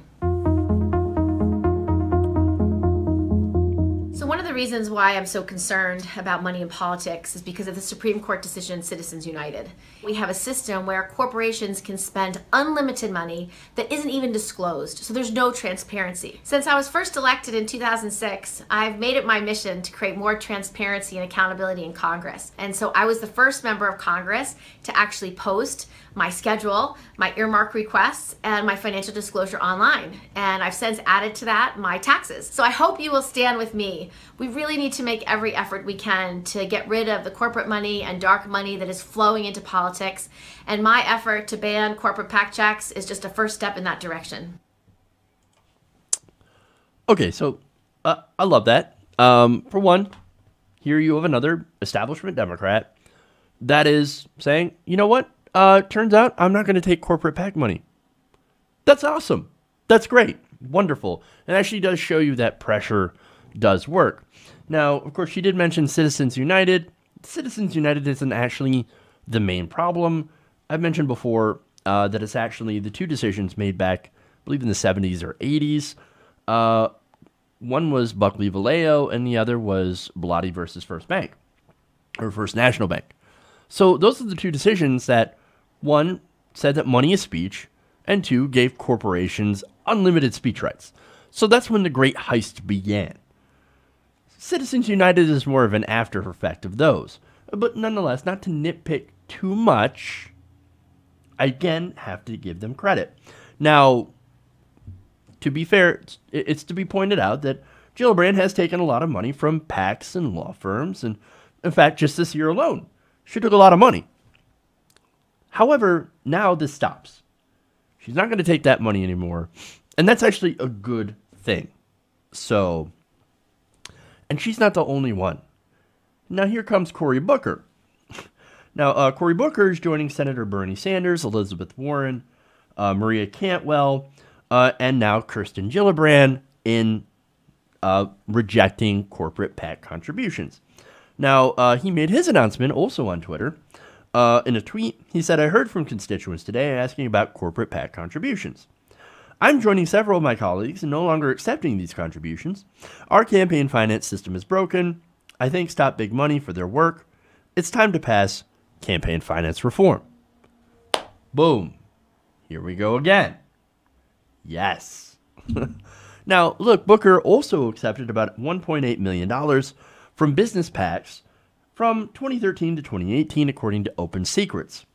So one of the reasons why I'm so concerned about money in politics is because of the Supreme Court decision, Citizens United. We have a system where corporations can spend unlimited money that isn't even disclosed, so there's no transparency. Since I was first elected in 2006, I've made it my mission to create more transparency and accountability in Congress. And so I was the first member of Congress to actually post my schedule, my earmark requests, and my financial disclosure online. And I've since added to that my taxes. So I hope you will stand with me. We really need to make every effort we can to get rid of the corporate money and dark money that is flowing into politics. And my effort to ban corporate PAC checks is just a first step in that direction. Okay, so I love that. For one, here you have another establishment Democrat that is saying, you know what? Turns out I'm not going to take corporate PAC money. That's awesome. That's great. Wonderful. And actually does show you that pressure does work. Now, of course, she did mention Citizens United. Citizens United isn't actually the main problem. I've mentioned before that it's actually the two decisions made back, I believe, in the 70s or 80s. One was Buckley Vallejo, and the other was Bellotti versus First Bank, or First National Bank. So those are the two decisions that, one, said that money is speech, and two, gave corporations unlimited speech rights. So that's when the great heist began. Citizens United is more of an after effect of those. But nonetheless, not to nitpick too much, I again have to give them credit. Now, to be fair, it's to be pointed out that Gillibrand has taken a lot of money from PACs and law firms, and in fact, just this year alone, she took a lot of money. However, now this stops. She's not going to take that money anymore, and that's actually a good thing. So, and she's not the only one. Now here comes Cory Booker. Now, Cory Booker is joining Senator Bernie Sanders, Elizabeth Warren, Maria Cantwell, and now Kirsten Gillibrand in rejecting corporate PAC contributions. Now, he made his announcement also on Twitter. In a tweet, he said, "I heard from constituents today asking about corporate PAC contributions. I'm joining several of my colleagues in no longer accepting these contributions. Our campaign finance system is broken. I thank Stop Big Money for their work. It's time to pass campaign finance reform." Boom. Here we go again. Yes. Now, look, Booker also accepted about $1.8 million from business PACs from 2013 to 2018, according to Open Secrets.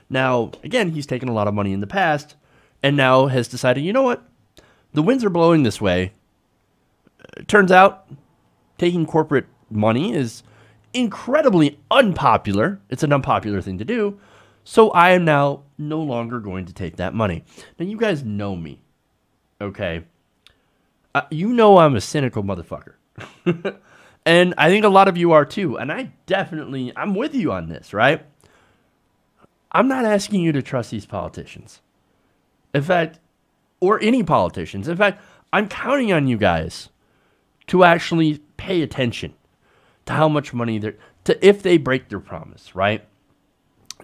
Now, again, he's taken a lot of money in the past, and now has decided, you know what? The winds are blowing this way. It turns out taking corporate money is incredibly unpopular. It's an unpopular thing to do. So I am now no longer going to take that money. Now, you guys know me, okay? You know I'm a cynical motherfucker. And I think a lot of you are too. And I'm with you on this, right? I'm not asking you to trust these politicians. In fact, or any politicians. In fact, I'm counting on you guys to actually pay attention to how much money if they break their promise, right?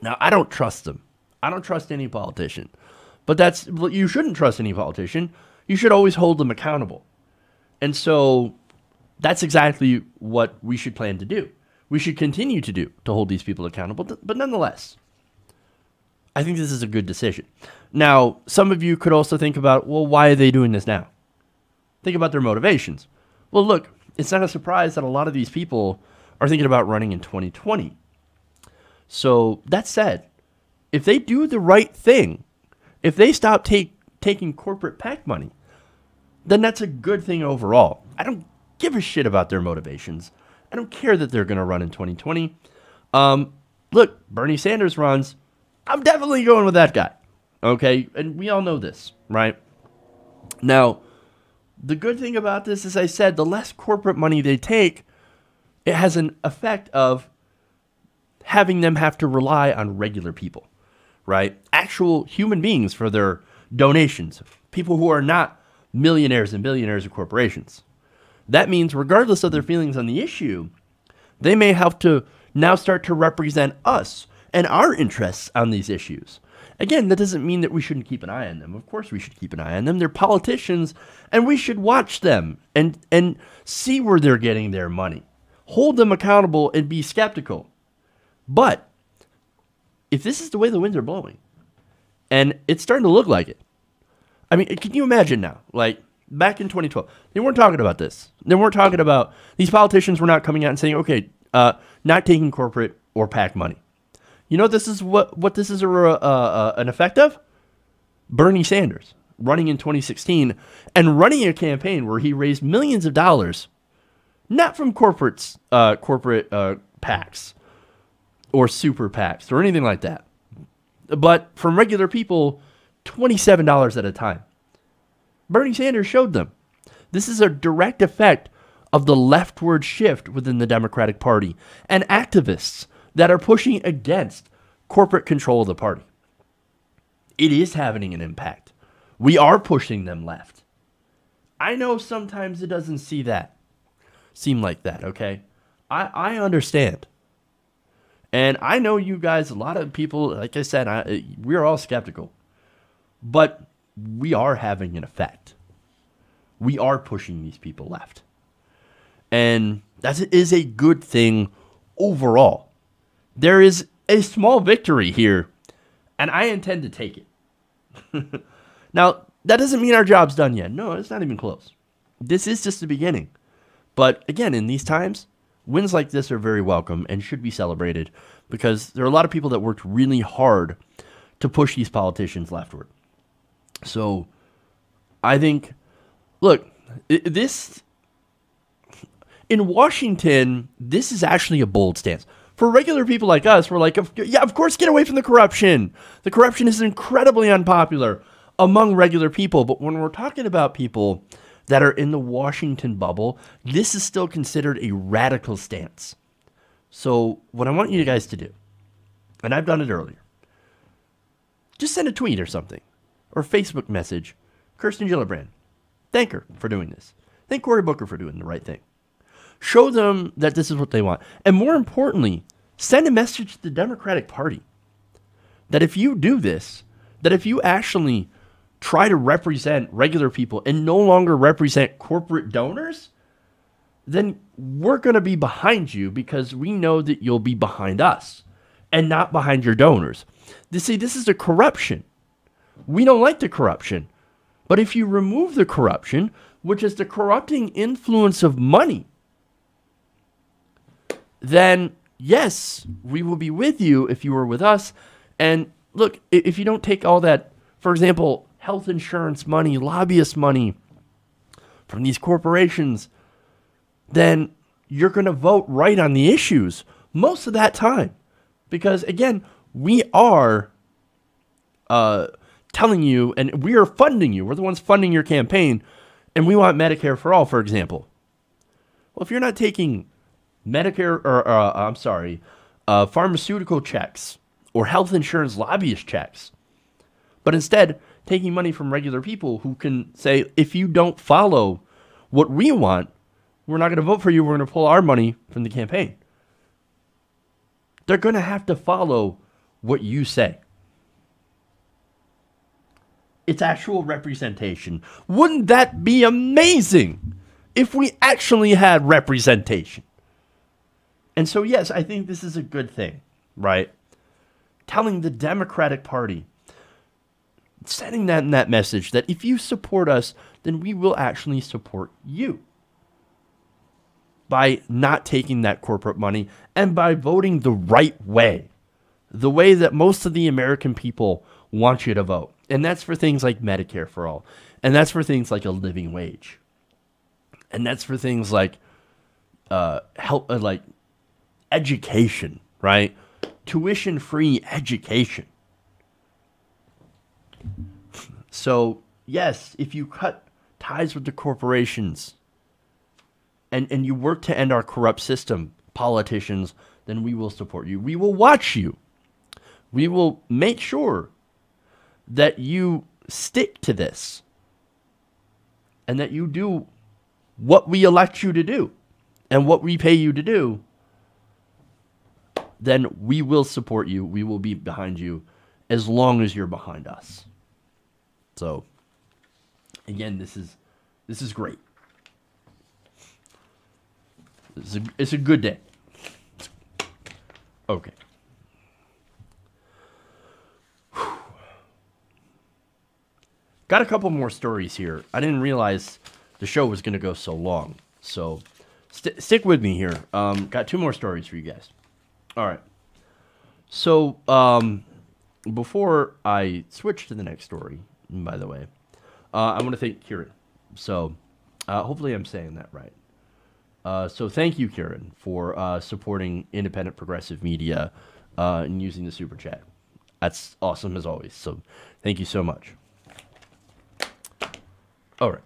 Now, I don't trust them. I don't trust any politician. But you shouldn't trust any politician. You should always hold them accountable. And so that's exactly what we should plan to do. We should continue to hold these people accountable. But nonetheless, I think this is a good decision. Now, some of you could also think about, well, why are they doing this now? Think about their motivations. Well, look, it's not a surprise that a lot of these people are thinking about running in 2020. So that said, if they do the right thing, if they stop taking corporate PAC money, then that's a good thing overall. I don't give a shit about their motivations. I don't care that they're going to run in 2020. Look, Bernie Sanders runs. I'm definitely going with that guy. Okay? And we all know this, right? Now, the good thing about this, as I said, the less corporate money they take, it has an effect of having them have to rely on regular people, right? Actual human beings for their donations. People who are not millionaires and billionaires or corporations. That means regardless of their feelings on the issue, they may have to now start to represent us and our interests on these issues. Again, that doesn't mean that we shouldn't keep an eye on them. Of course we should keep an eye on them. They're politicians, and we should watch them and see where they're getting their money. Hold them accountable and be skeptical. But if this is the way the winds are blowing, and it's starting to look like it, I mean, can you imagine now? Like, back in 2012, they weren't talking about this. They weren't talking about, these politicians were not coming out and saying, okay, not taking corporate or PAC money. You know, this is what this is an effect of? Bernie Sanders running in 2016 and running a campaign where he raised millions of dollars, not from corporate PACs or super PACs or anything like that, but from regular people, $27 at a time. Bernie Sanders showed them. This is a direct effect of the leftward shift within the Democratic Party and activists that are pushing against corporate control of the party. It is having an impact. We are pushing them left. I know sometimes it doesn't seem like that, okay? I understand. And I know you guys, a lot of people, like I said, we're all skeptical. But we are having an effect. We are pushing these people left. And that is a good thing overall. There is a small victory here, and I intend to take it. Now, that doesn't mean our job's done yet. No, it's not even close. This is just the beginning. But again, in these times, wins like this are very welcome and should be celebrated because there are a lot of people that worked really hard to push these politicians leftward. So I think, look, this in Washington, this is actually a bold stance. For regular people like us, we're like, yeah, of course, get away from the corruption. The corruption is incredibly unpopular among regular people. But when we're talking about people that are in the Washington bubble, this is still considered a radical stance. So what I want you guys to do, and I've done it earlier, just send a tweet or something, or Facebook message Kirsten Gillibrand. Thank her for doing this. Thank Cory Booker for doing the right thing. Show them that this is what they want. And more importantly, send a message to the Democratic Party that if you do this, that if you actually try to represent regular people and no longer represent corporate donors, then we're going to be behind you because we know that you'll be behind us and not behind your donors. This is a corruption. We don't like the corruption. But if you remove the corruption, which is the corrupting influence of money, then yes, we will be with you if you were with us. And look, if you don't take all that, for example, health insurance money, lobbyist money from these corporations, then you're going to vote right on the issues most of that time. Because again, we are telling you, and we are funding you. We're the ones funding your campaign, and we want Medicare for all, for example. Well, if you're not taking Medicare, or pharmaceutical checks, or health insurance lobbyist checks, but instead taking money from regular people who can say, if you don't follow what we want, we're not going to vote for you. We're going to pull our money from the campaign. They're going to have to follow what you say. It's actual representation. Wouldn't that be amazing if we actually had representation? And so, yes, I think this is a good thing, right? Telling the Democratic Party, sending that message that if you support us, then we will actually support you. By not taking that corporate money and by voting the right way. The way that most of the American people want you to vote. And that's for things like Medicare for all. And that's for things like a living wage. And that's for things like like education, right? Tuition-free education. So, yes, if you cut ties with the corporations and you work to end our corrupt system, politicians, then we will support you. We will watch you. We will make sure that you stick to this and that you do what we elect you to do and what we pay you to do. Then we will support you. We will be behind you as long as you're behind us. So, again, this is great. It's a good day. Okay. Got a couple more stories here. I didn't realize the show was going to go so long. So stick with me here. Got two more stories for you guys. All right. So before I switch to the next story, by the way, I want to thank Kieran. So hopefully I'm saying that right. So thank you, Kieran, for supporting independent progressive media and using the super chat. That's awesome as always. So thank you so much. All right.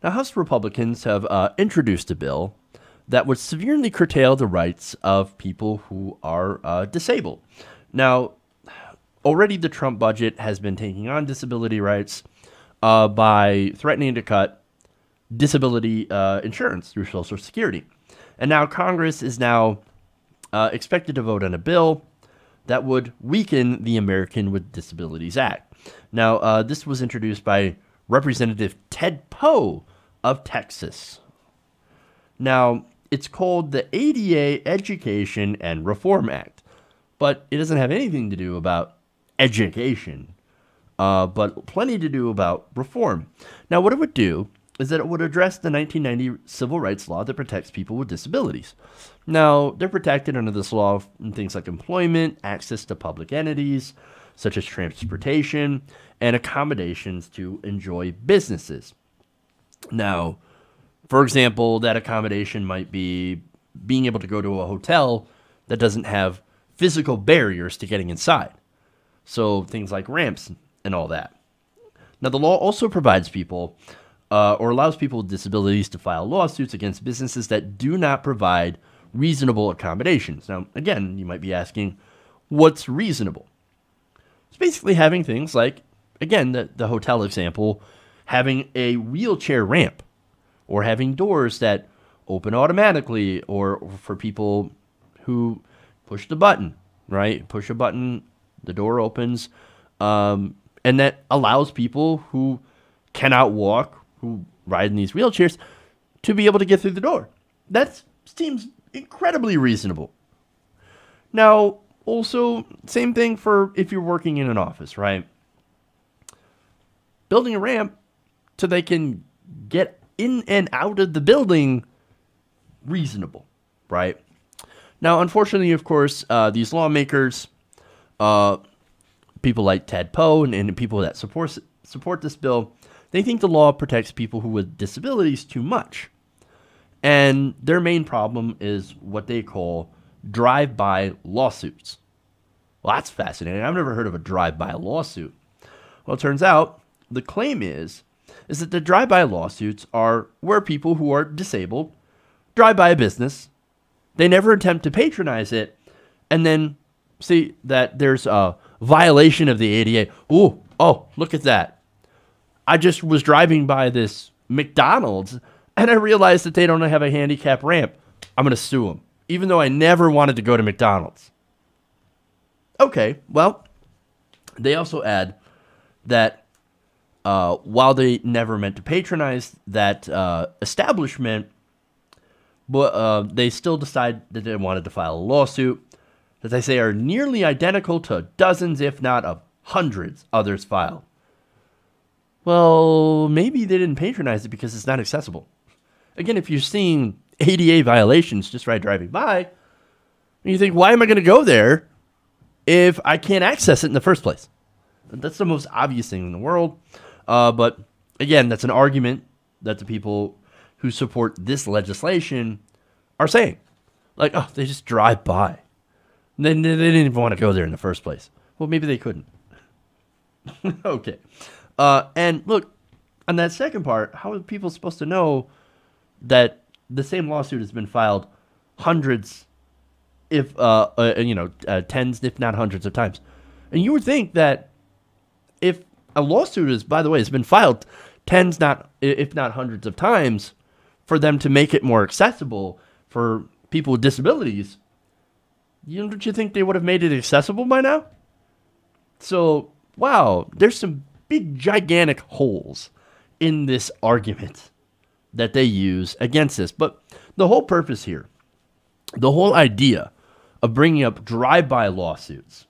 Now, House Republicans have introduced a bill that would severely curtail the rights of people who are disabled. Now, already the Trump budget has been taking on disability rights by threatening to cut disability insurance through Social Security. And now Congress is now expected to vote on a bill that would weaken the American with Disabilities Act. Now, this was introduced by Representative Ted Poe of Texas. Now, it's called the ADA Education and Reform Act, but it doesn't have anything to do about education, but plenty to do about reform. Now, what it would do is that it would address the 1990 civil rights law that protects people with disabilities. Now, they're protected under this law in things like employment, access to public entities, such as transportation, and accommodations to enjoy businesses. Now, for example, that accommodation might be being able to go to a hotel that doesn't have physical barriers to getting inside. So things like ramps and all that. Now, the law also provides people or allows people with disabilities to file lawsuits against businesses that do not provide reasonable accommodations. Now, again, you might be asking, what's reasonable? It's basically having things like, again, the hotel example, having a wheelchair ramp or having doors that open automatically or for people who push the button, right? Push a button, the door opens, and that allows people who cannot walk, who ride in these wheelchairs, to be able to get through the door. That seems incredibly reasonable. Now, also, same thing for if you're working in an office, right? Building a ramp so they can get in and out of the building, reasonable, right? Now, unfortunately, of course, these lawmakers, people like Ted Poe and people that support this bill, they think the law protects people who with disabilities too much. And their main problem is what they call drive-by lawsuits. Well, that's fascinating. I've never heard of a drive-by lawsuit. Well, it turns out the claim is that the drive-by lawsuits are where people who are disabled drive by a business. They never attempt to patronize it, and then see that there's a violation of the ADA. Ooh, oh, look at that. I just was driving by this McDonald's, and I realized that they don't have a handicap ramp. I'm going to sue them, even though I never wanted to go to McDonald's. Okay, well, they also add that while they never meant to patronize that establishment, but they still decide that they wanted to file a lawsuit that they say are nearly identical to dozens, if not of hundreds, others filed. Well, maybe they didn't patronize it because it's not accessible. Again, if you're seeing ADA violations just right driving by, and you think, why am I going to go there if I can't access it in the first place? That's the most obvious thing in the world. But again, that's an argument that the people who support this legislation are saying. Like, oh, they just drive by. They didn't even want to go there in the first place. Well, maybe they couldn't. Okay. And look, on that second part, how are people supposed to know that the same lawsuit has been filed hundreds, if tens, if not hundreds of times? And you would think that if a lawsuit is, by the way, has been filed tens, if not hundreds of times, for them to make it more accessible for people with disabilities, don't you think they would have made it accessible by now? So, wow, there's some big, gigantic holes in this argument that they use against this. But the whole purpose here, the whole idea of bringing up drive-by lawsuits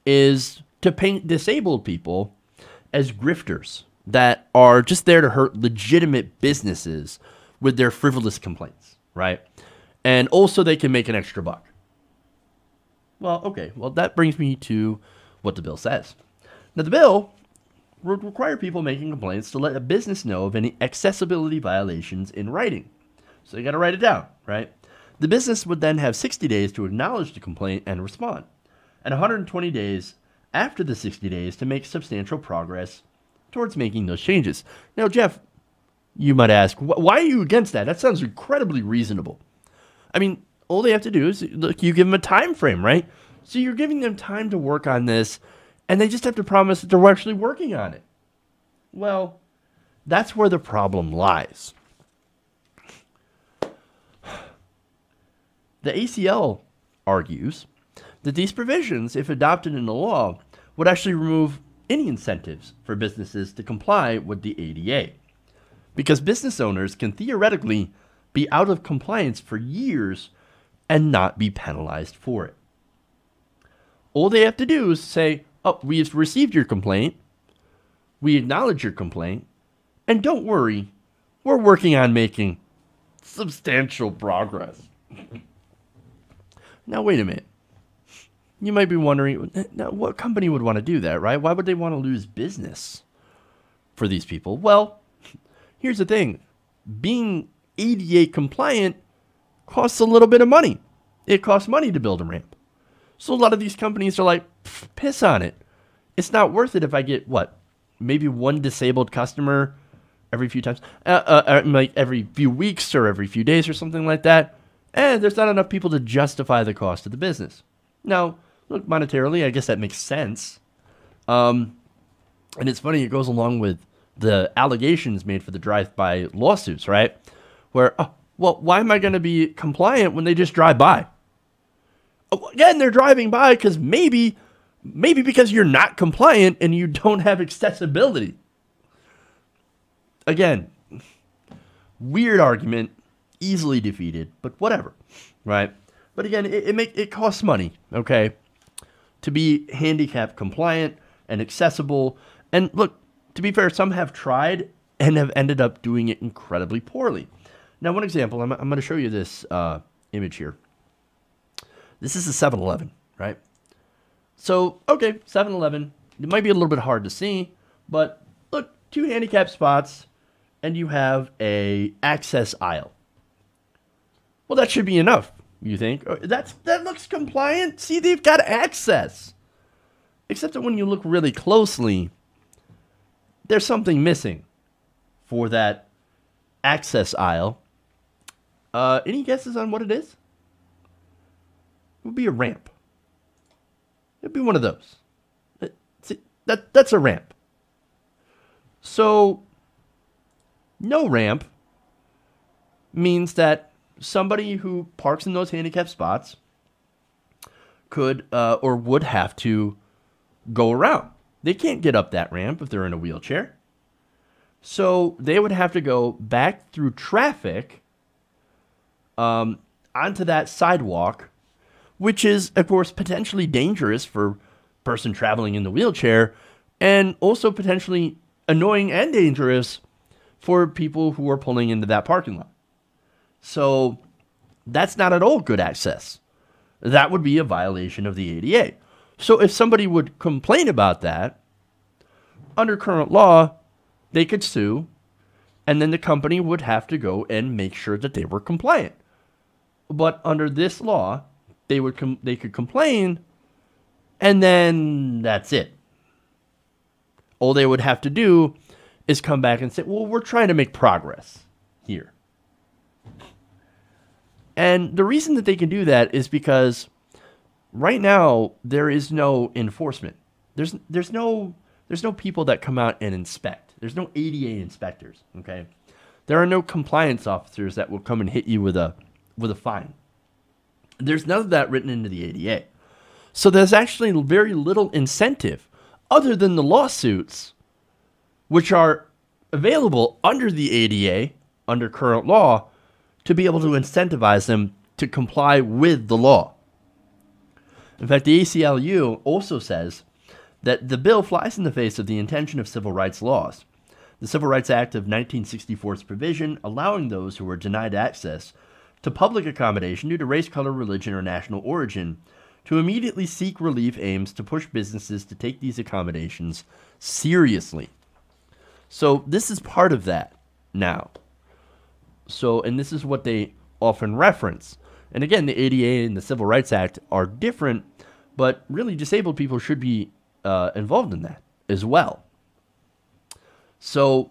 is to paint disabled people as grifters that are just there to hurt legitimate businesses with their frivolous complaints, right? And also they can make an extra buck. Well, okay, well, that brings me to what the bill says. Now, the bill would require people making complaints to let a business know of any accessibility violations in writing. So you got to write it down, right? The business would then have 60 days to acknowledge the complaint and respond, and 120 days after the 60 days to make substantial progress towards making those changes. Now, Jeff, you might ask, why are you against that? That sounds incredibly reasonable. I mean, all they have to do is, look, you give them a time frame, right? So you're giving them time to work on this, and they just have to promise that they're actually working on it. Well, that's where the problem lies. The ACL argues that these provisions, if adopted into law, would actually remove any incentives for businesses to comply with the ADA, because business owners can theoretically be out of compliance for years and not be penalized for it. All they have to do is say, oh, we've received your complaint, we acknowledge your complaint, and don't worry, we're working on making substantial progress. Now, wait a minute. You might be wondering, now, what company would want to do that, right? Why would they want to lose business for these people? Well, here's the thing. Being ADA compliant costs a little bit of money. It costs money to build a ramp. So a lot of these companies are like, piss on it. It's not worth it if I get, maybe one disabled customer every few times, like every few weeks or every few days or something like that. And there's not enough people to justify the cost of the business. Now, look, monetarily, I guess that makes sense. And it's funny, it goes along with the allegations made for the drive-by lawsuits, right? Where, why am I going to be compliant when they just drive by? Again, they're driving by because maybe because you're not compliant and you don't have accessibility. Again, weird argument, easily defeated, but whatever, right? But again, it costs money, okay, to be handicap compliant and accessible. And look, to be fair, some have tried and have ended up doing it incredibly poorly. Now, one example, I'm going to show you this image here. This is a 7-Eleven, right? So, okay, 7-Eleven. It might be a little bit hard to see, but look, 2 handicap spots, and you have a access aisle. Well, that should be enough, you think? That looks compliant. See, they've got access. Except that when you look really closely, there's something missing for that access aisle. Any guesses on what it is? It would be a ramp. It'd be one of those. That's a ramp. So, no ramp means that somebody who parks in those handicapped spots could or would have to go around. They can't get up that ramp if they're in a wheelchair. So they would have to go back through traffic onto that sidewalk, which is, of course, potentially dangerous for a person traveling in the wheelchair, and also potentially annoying and dangerous for people who are pulling into that parking lot. So that's not at all good access. That would be a violation of the ADA. So if somebody would complain about that, under current law, they could sue, and then the company would have to go and make sure that they were compliant. But under this law, they could complain, and then that's it. All they would have to do is come back and say, well, we're trying to make progress here. And the reason that they can do that is because right now there is no enforcement. There's no people that come out and inspect. There's no ADA inspectors, okay? There are no compliance officers that will come and hit you with a fine. There's none of that written into the ADA. So there's actually very little incentive other than the lawsuits, which are available under the ADA, under current law, to be able to incentivize them to comply with the law. In fact, the ACLU also says that the bill flies in the face of the intention of civil rights laws. The Civil Rights Act of 1964's provision allowing those who are denied access to public accommodation due to race, color, religion, or national origin to immediately seek relief aims to push businesses to take these accommodations seriously. So this is part of that now. So, and this is what they often reference. And again, the ADA and the Civil Rights Act are different, but really disabled people should be involved in that as well. So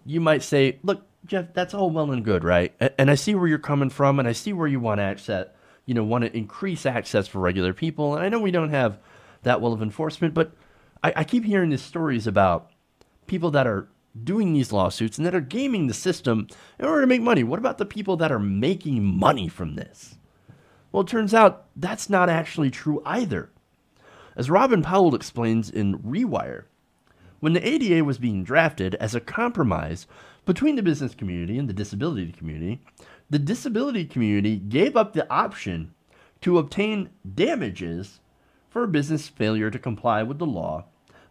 you might say, look, Jeff, that's all well and good, right? And I see where you're coming from, and I see where you want access, want to increase access for regular people. And I know we don't have that well of enforcement, but I keep hearing these stories about people that are doing these lawsuits and that are gaming the system in order to make money. What about the people that are making money from this? Well, it turns out that's not actually true either. As Robin Powell explains in Rewire, when the ADA was being drafted as a compromise between the business community and the disability community gave up the option to obtain damages for a business failure to comply with the law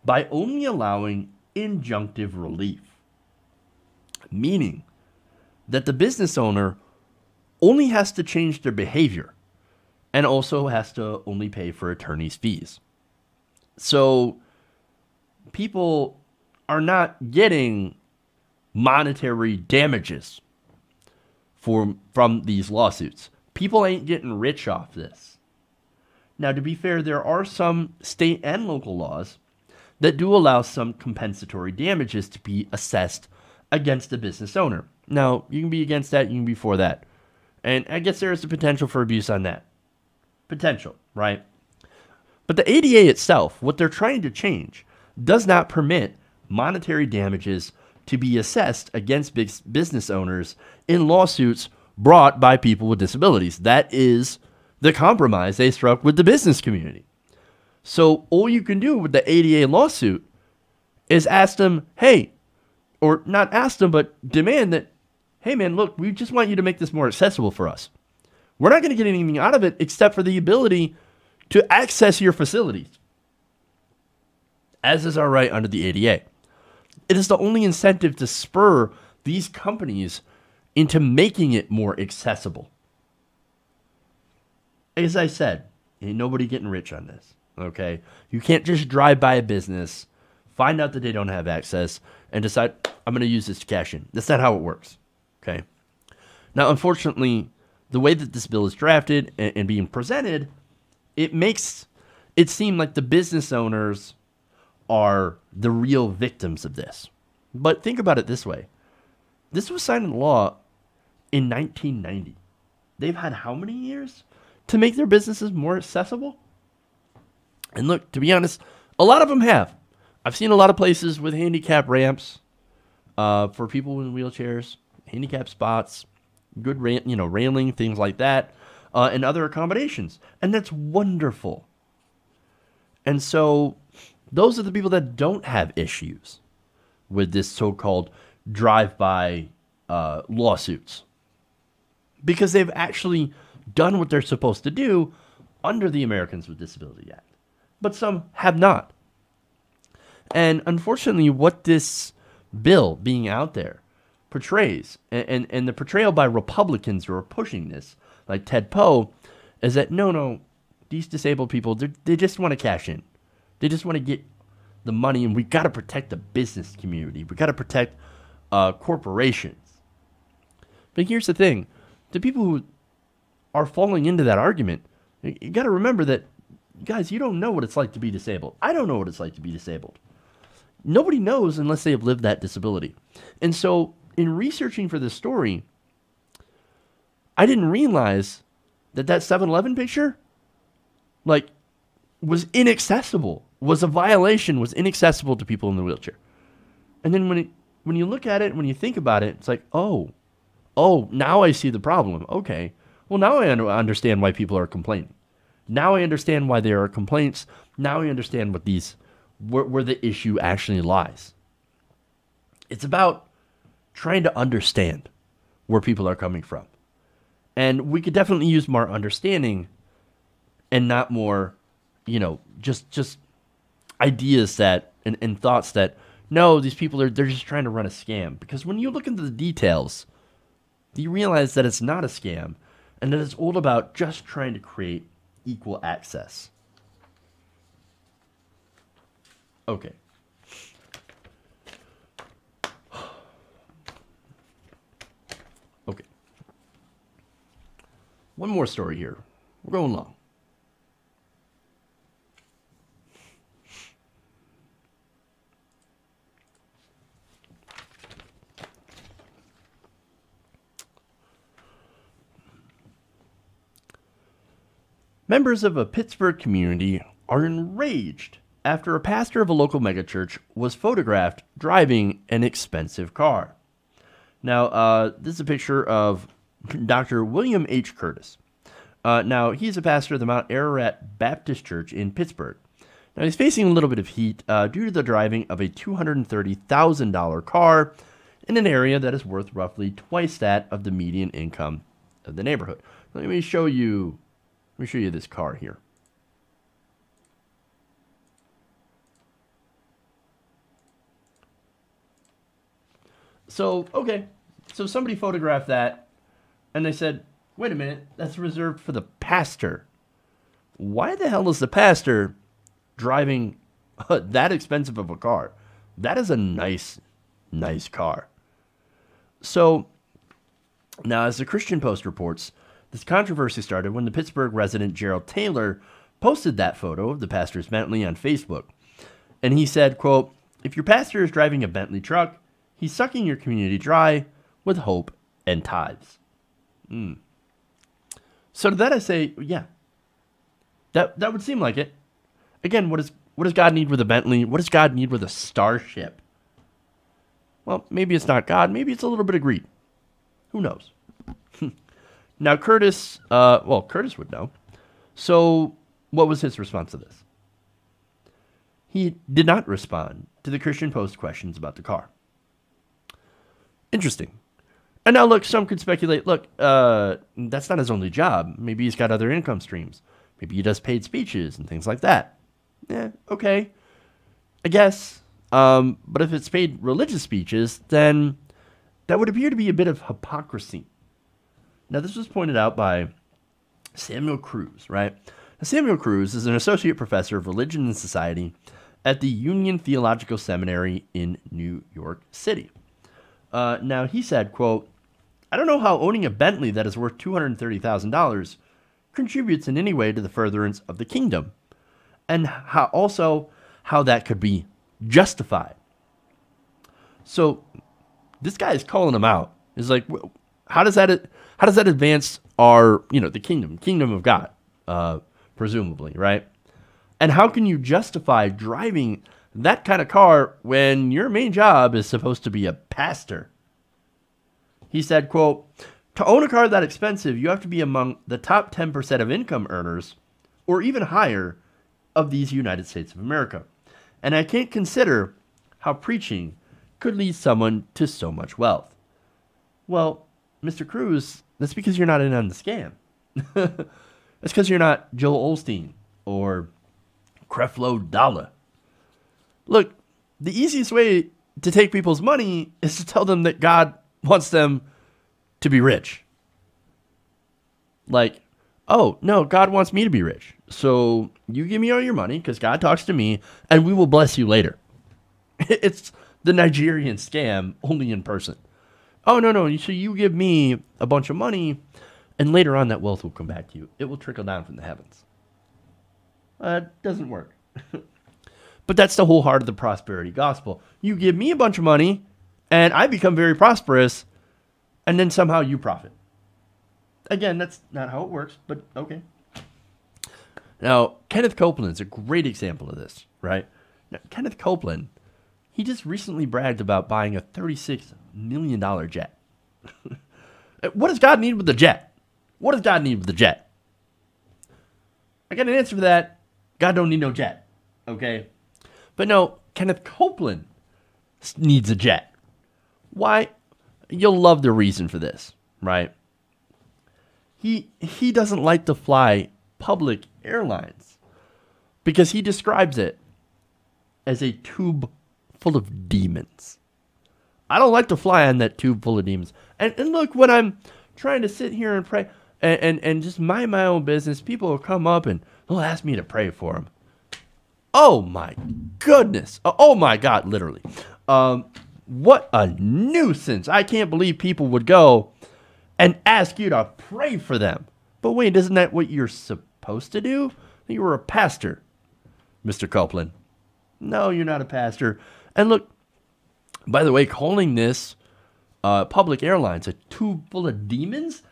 by only allowing injunctive relief, meaning that the business owner only has to change their behavior and also has to only pay for attorney's fees. So people are not getting monetary damages from these lawsuits. People ain't getting rich off this. Now, to be fair, there are some state and local laws that do allow some compensatory damages to be assessed against the business owner. Now, you can be against that, you can be for that. And I guess there is the potential for abuse on that. Potential, right? But the ADA itself, what they're trying to change, does not permit monetary damages to be assessed against business owners in lawsuits brought by people with disabilities. That is the compromise they struck with the business community. So all you can do with the ADA lawsuit is ask them, hey, or not ask them, but demand that, hey man, look, we just want you to make this more accessible for us. We're not going to get anything out of it except for the ability to access your facilities, as is our right under the ADA. It is the only incentive to spur these companies into making it more accessible. As I said, ain't nobody getting rich on this. Okay, you can't just drive by a business, find out that they don't have access, and decide, I'm going to use this to cash in. That's not how it works. Okay. Now, unfortunately, the way that this bill is drafted and being presented, it makes it seemed like the business owners are the real victims of this. But think about it this way. This was signed into law in 1990. They've had how many years to make their businesses more accessible? And look, to be honest, a lot of them have. I've seen a lot of places with handicap ramps for people in wheelchairs, handicap spots, good railing, things like that, and other accommodations. And that's wonderful. And so those are the people that don't have issues with this so-called drive-by lawsuits, because they've actually done what they're supposed to do under the Americans with Disabilities Act. But some have not. And unfortunately, what this bill being out there portrays, and the portrayal by Republicans who are pushing this, like Ted Poe, is that no, these disabled people, they just want to cash in. They just want to get the money, and we got to protect the business community. We got to protect corporations. But here's the thing. The people who are falling into that argument, you got to remember that, guys, you don't know what it's like to be disabled. I don't know what it's like to be disabled. Nobody knows unless they have lived that disability. And so in researching for this story, I didn't realize that 7-Eleven picture, was inaccessible, was a violation, was inaccessible to people in the wheelchair. And then when you look at it, when you think about it, it's like, oh, now I see the problem. Okay. Well, now I understand why people are complaining. Now I understand why there are complaints. Now I understand where the issue actually lies. It's about trying to understand where people are coming from. And we could definitely use more understanding and not more, just ideas and thoughts that, no, these people they're just trying to run a scam. Because when you look into the details, you realize that it's not a scam and that it's all about just trying to create equal access. Okay. Okay. One more story here. We're going long. Members of a Pittsburgh community are enraged after a pastor of a local megachurch was photographed driving an expensive car. Now, this is a picture of Dr. William H. Curtis. Now, he's a pastor of the Mount Ararat Baptist Church in Pittsburgh. Now, he's facing a little bit of heat due to the driving of a $230,000 car in an area that is worth roughly twice that of the median income of the neighborhood. Let me show you this car here. So, okay. So somebody photographed that, and they said, wait a minute, that's reserved for the pastor. Why the hell is the pastor driving that expensive of a car? That is a nice car. So, now as the Christian Post reports, this controversy started when the Pittsburgh resident Gerald Taylor posted that photo of the pastor's Bentley on Facebook. And he said, quote, "If your pastor is driving a Bentley truck, he's sucking your community dry with hope and tithes." So to that I say, yeah, that would seem like it. Again, what does God need with a Bentley? What does God need with a Starship? Well, maybe it's not God. Maybe it's a little bit of greed. Who knows? Now, Curtis would know. So what was his response to this? He did not respond to the Christian Post questions about the car. Interesting. And now, look, some could speculate, look, that's not his only job. Maybe he's got other income streams. Maybe he does paid speeches and things like that. Yeah, okay. I guess. But if it's paid religious speeches, then that would appear to be a bit of hypocrisy. Now, this was pointed out by Samuel Cruz, right? Now, Samuel Cruz is an associate professor of religion and society at the Union Theological Seminary in New York City. Now, he said, quote, "I don't know how owning a Bentley that is worth $230,000 contributes in any way to the furtherance of the kingdom. and how that could be justified. So this guy is calling him out. He's like, how does that advance our, the kingdom of God, presumably, right? And how can you justify driving that kind of car when your main job is supposed to be a pastor? He said, quote, to own a car that expensive, you have to be among the top 10% of income earners, or even higher, of these United States of America. And I can't consider how preaching could lead someone to so much wealth. Well, Mr. Cruz, that's because you're not in on the scam. That's because you're not Joel Osteen or Creflo Dollar. Look, the easiest way to take people's money is to tell them that God wants them to be rich. Like, oh, no, God wants me to be rich. So you give me all your money because God talks to me and we will bless you later. It's the Nigerian scam, only in person. Oh, no. So you give me a bunch of money and later on that wealth will come back to you. It will trickle down from the heavens. Doesn't work. But that's the whole heart of the prosperity gospel. You give me a bunch of money and I become very prosperous and then somehow you profit. Again, that's not how it works, but okay. Now, Kenneth Copeland is a great example of this, right? Now, Kenneth Copeland, he just recently bragged about buying a $36 million jet. What does God need with the jet? What does God need with the jet? I got an answer for that. God don't need no jet, okay? But no, Kenneth Copeland needs a jet. Why? You'll love the reason for this, right? He doesn't like to fly public airlines because he describes it as a tube full of demons. I don't like to fly on that tube full of demons. And look, when I'm trying to sit here and pray and just mind my own business, people will come up and they'll ask me to pray for them. Oh my goodness. Oh my God, literally. What a nuisance. I can't believe people would go and ask you to pray for them. But wait, isn't that what you're supposed to do? You were a pastor, Mr. Copeland. No, you're not a pastor. And look, by the way, calling this public airlines a tube full of demons,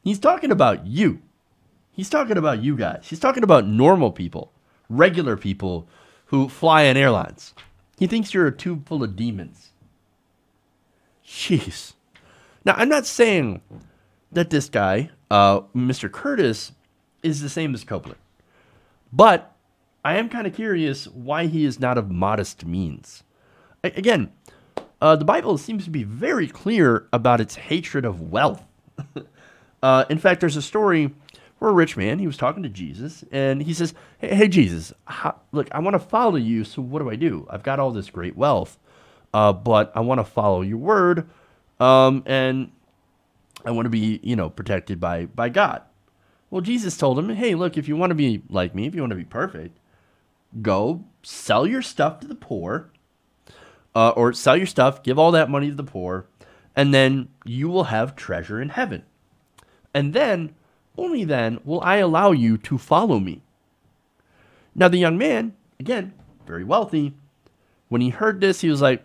he's talking about you. He's talking about you guys. He's talking about normal people, regular people who fly in airlines. He thinks you're a tube full of demons. Jeez. Now, I'm not saying that this guy, Mr. Curtis, is the same as Copeland. But I am kind of curious why he is not of modest means. Again, the Bible seems to be very clear about its hatred of wealth. In fact, there's a story where a rich man, he was talking to Jesus, and he says, hey Jesus, look, I want to follow you, so what do? I've got all this great wealth, but I want to follow your word, and I want to be, protected by God. Well, Jesus told him, hey, look, if you want to be like me, if you want to be perfect, go sell your stuff to the poor, or sell your stuff, give all that money to the poor, and then you will have treasure in heaven. And then, only then, will I allow you to follow me. Now, the young man, again, very wealthy, when he heard this, he was like,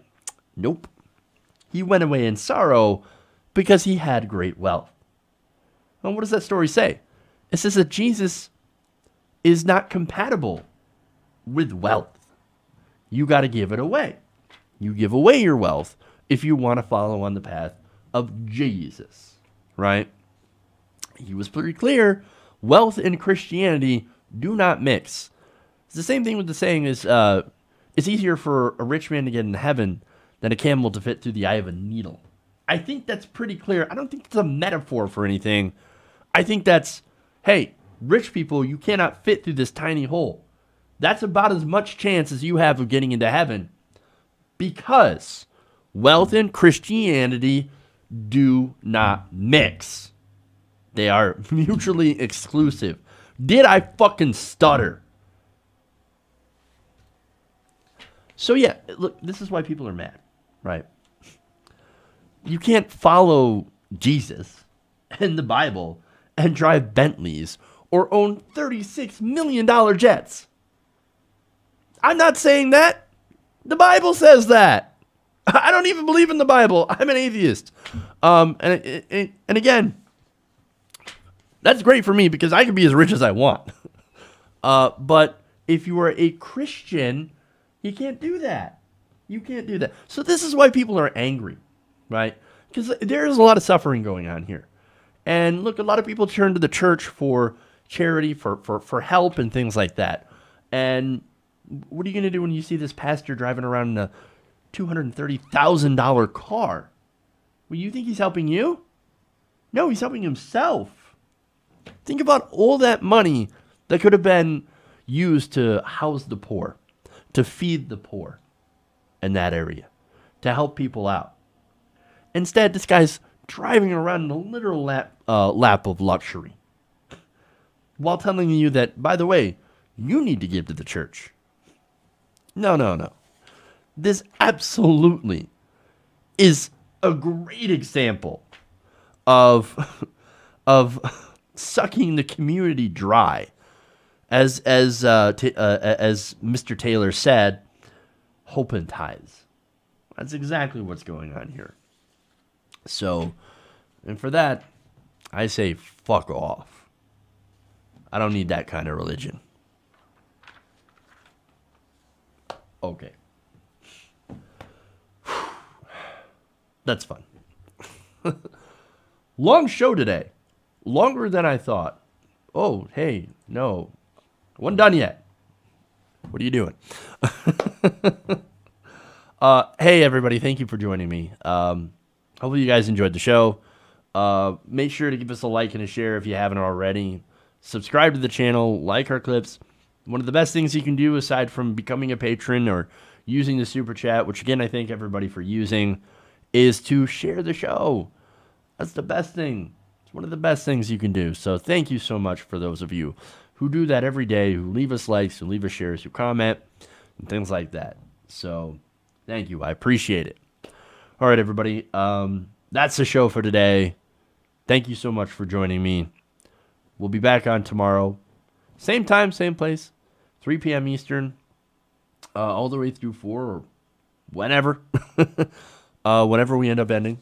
nope. He went away in sorrow because he had great wealth. And what does that story say? It says that Jesus is not compatible with wealth. You got to give it away. You give away your wealth if you want to follow on the path of Jesus, right? He was pretty clear. Wealth and Christianity do not mix. It's the same thing with the saying is, it's easier for a rich man to get into heaven than a camel to fit through the eye of a needle. I think that's pretty clear. I don't think it's a metaphor for anything. I think that's, hey, rich people, you cannot fit through this tiny hole. That's about as much chance as you have of getting into heaven, because wealth and Christianity do not mix. They are mutually exclusive. Did I fucking stutter? So yeah, look, this is why people are mad, right? You can't follow Jesus and the Bible and drive Bentleys or own $36 million jets. I'm not saying that. The Bible says that. I don't even believe in the Bible. I'm an atheist. And again, that's great for me because I can be as rich as I want. But if you are a Christian, you can't do that. You can't do that. So this is why people are angry, right? Because there is a lot of suffering going on here. And look, a lot of people turn to the church for charity, for help and things like that. And what are you going to do when you see this pastor driving around in a $230,000 car? Well, you think he's helping you? No, he's helping himself. Think about all that money that could have been used to house the poor, to feed the poor in that area, to help people out. Instead, this guy's driving around in a literal lap of luxury while telling you that, by the way, you need to give to the church. No. This absolutely is a great example of sucking the community dry. As Mr. Taylor said, hope and tithes. That's exactly what's going on here. So, and for that, I say fuck off. I don't need that kind of religion. Okay. That's fun. Long show today. Longer than I thought. Oh, hey, no. I wasn't done yet. What are you doing? Hey, everybody. Thank you for joining me. Hopefully you guys enjoyed the show. Make sure to give us a like and a share if you haven't already. Subscribe to the channel. Like our clips. One of the best things you can do aside from becoming a patron or using the super chat, which again I thank everybody for using, is to share the show. That's the best thing. It's one of the best things you can do. So thank you so much for those of you who do that every day, who leave us likes, who leave us shares, who comment, and things like that. So thank you. I appreciate it. All right, everybody. That's the show for today. Thank you so much for joining me. We'll be back on tomorrow. Same time, same place. 3 p.m. Eastern. All the way through 4 or whenever. Whenever we end up ending.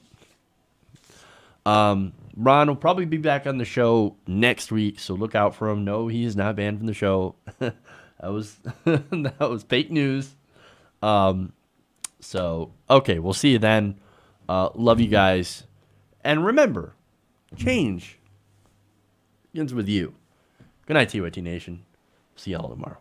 Ron will probably be back on the show next week, so look out for him. No, he is not banned from the show. that was fake news. So, okay, we'll see you then. Love you guys. And remember, change begins with you. Good night, TYT Nation. See y'all tomorrow.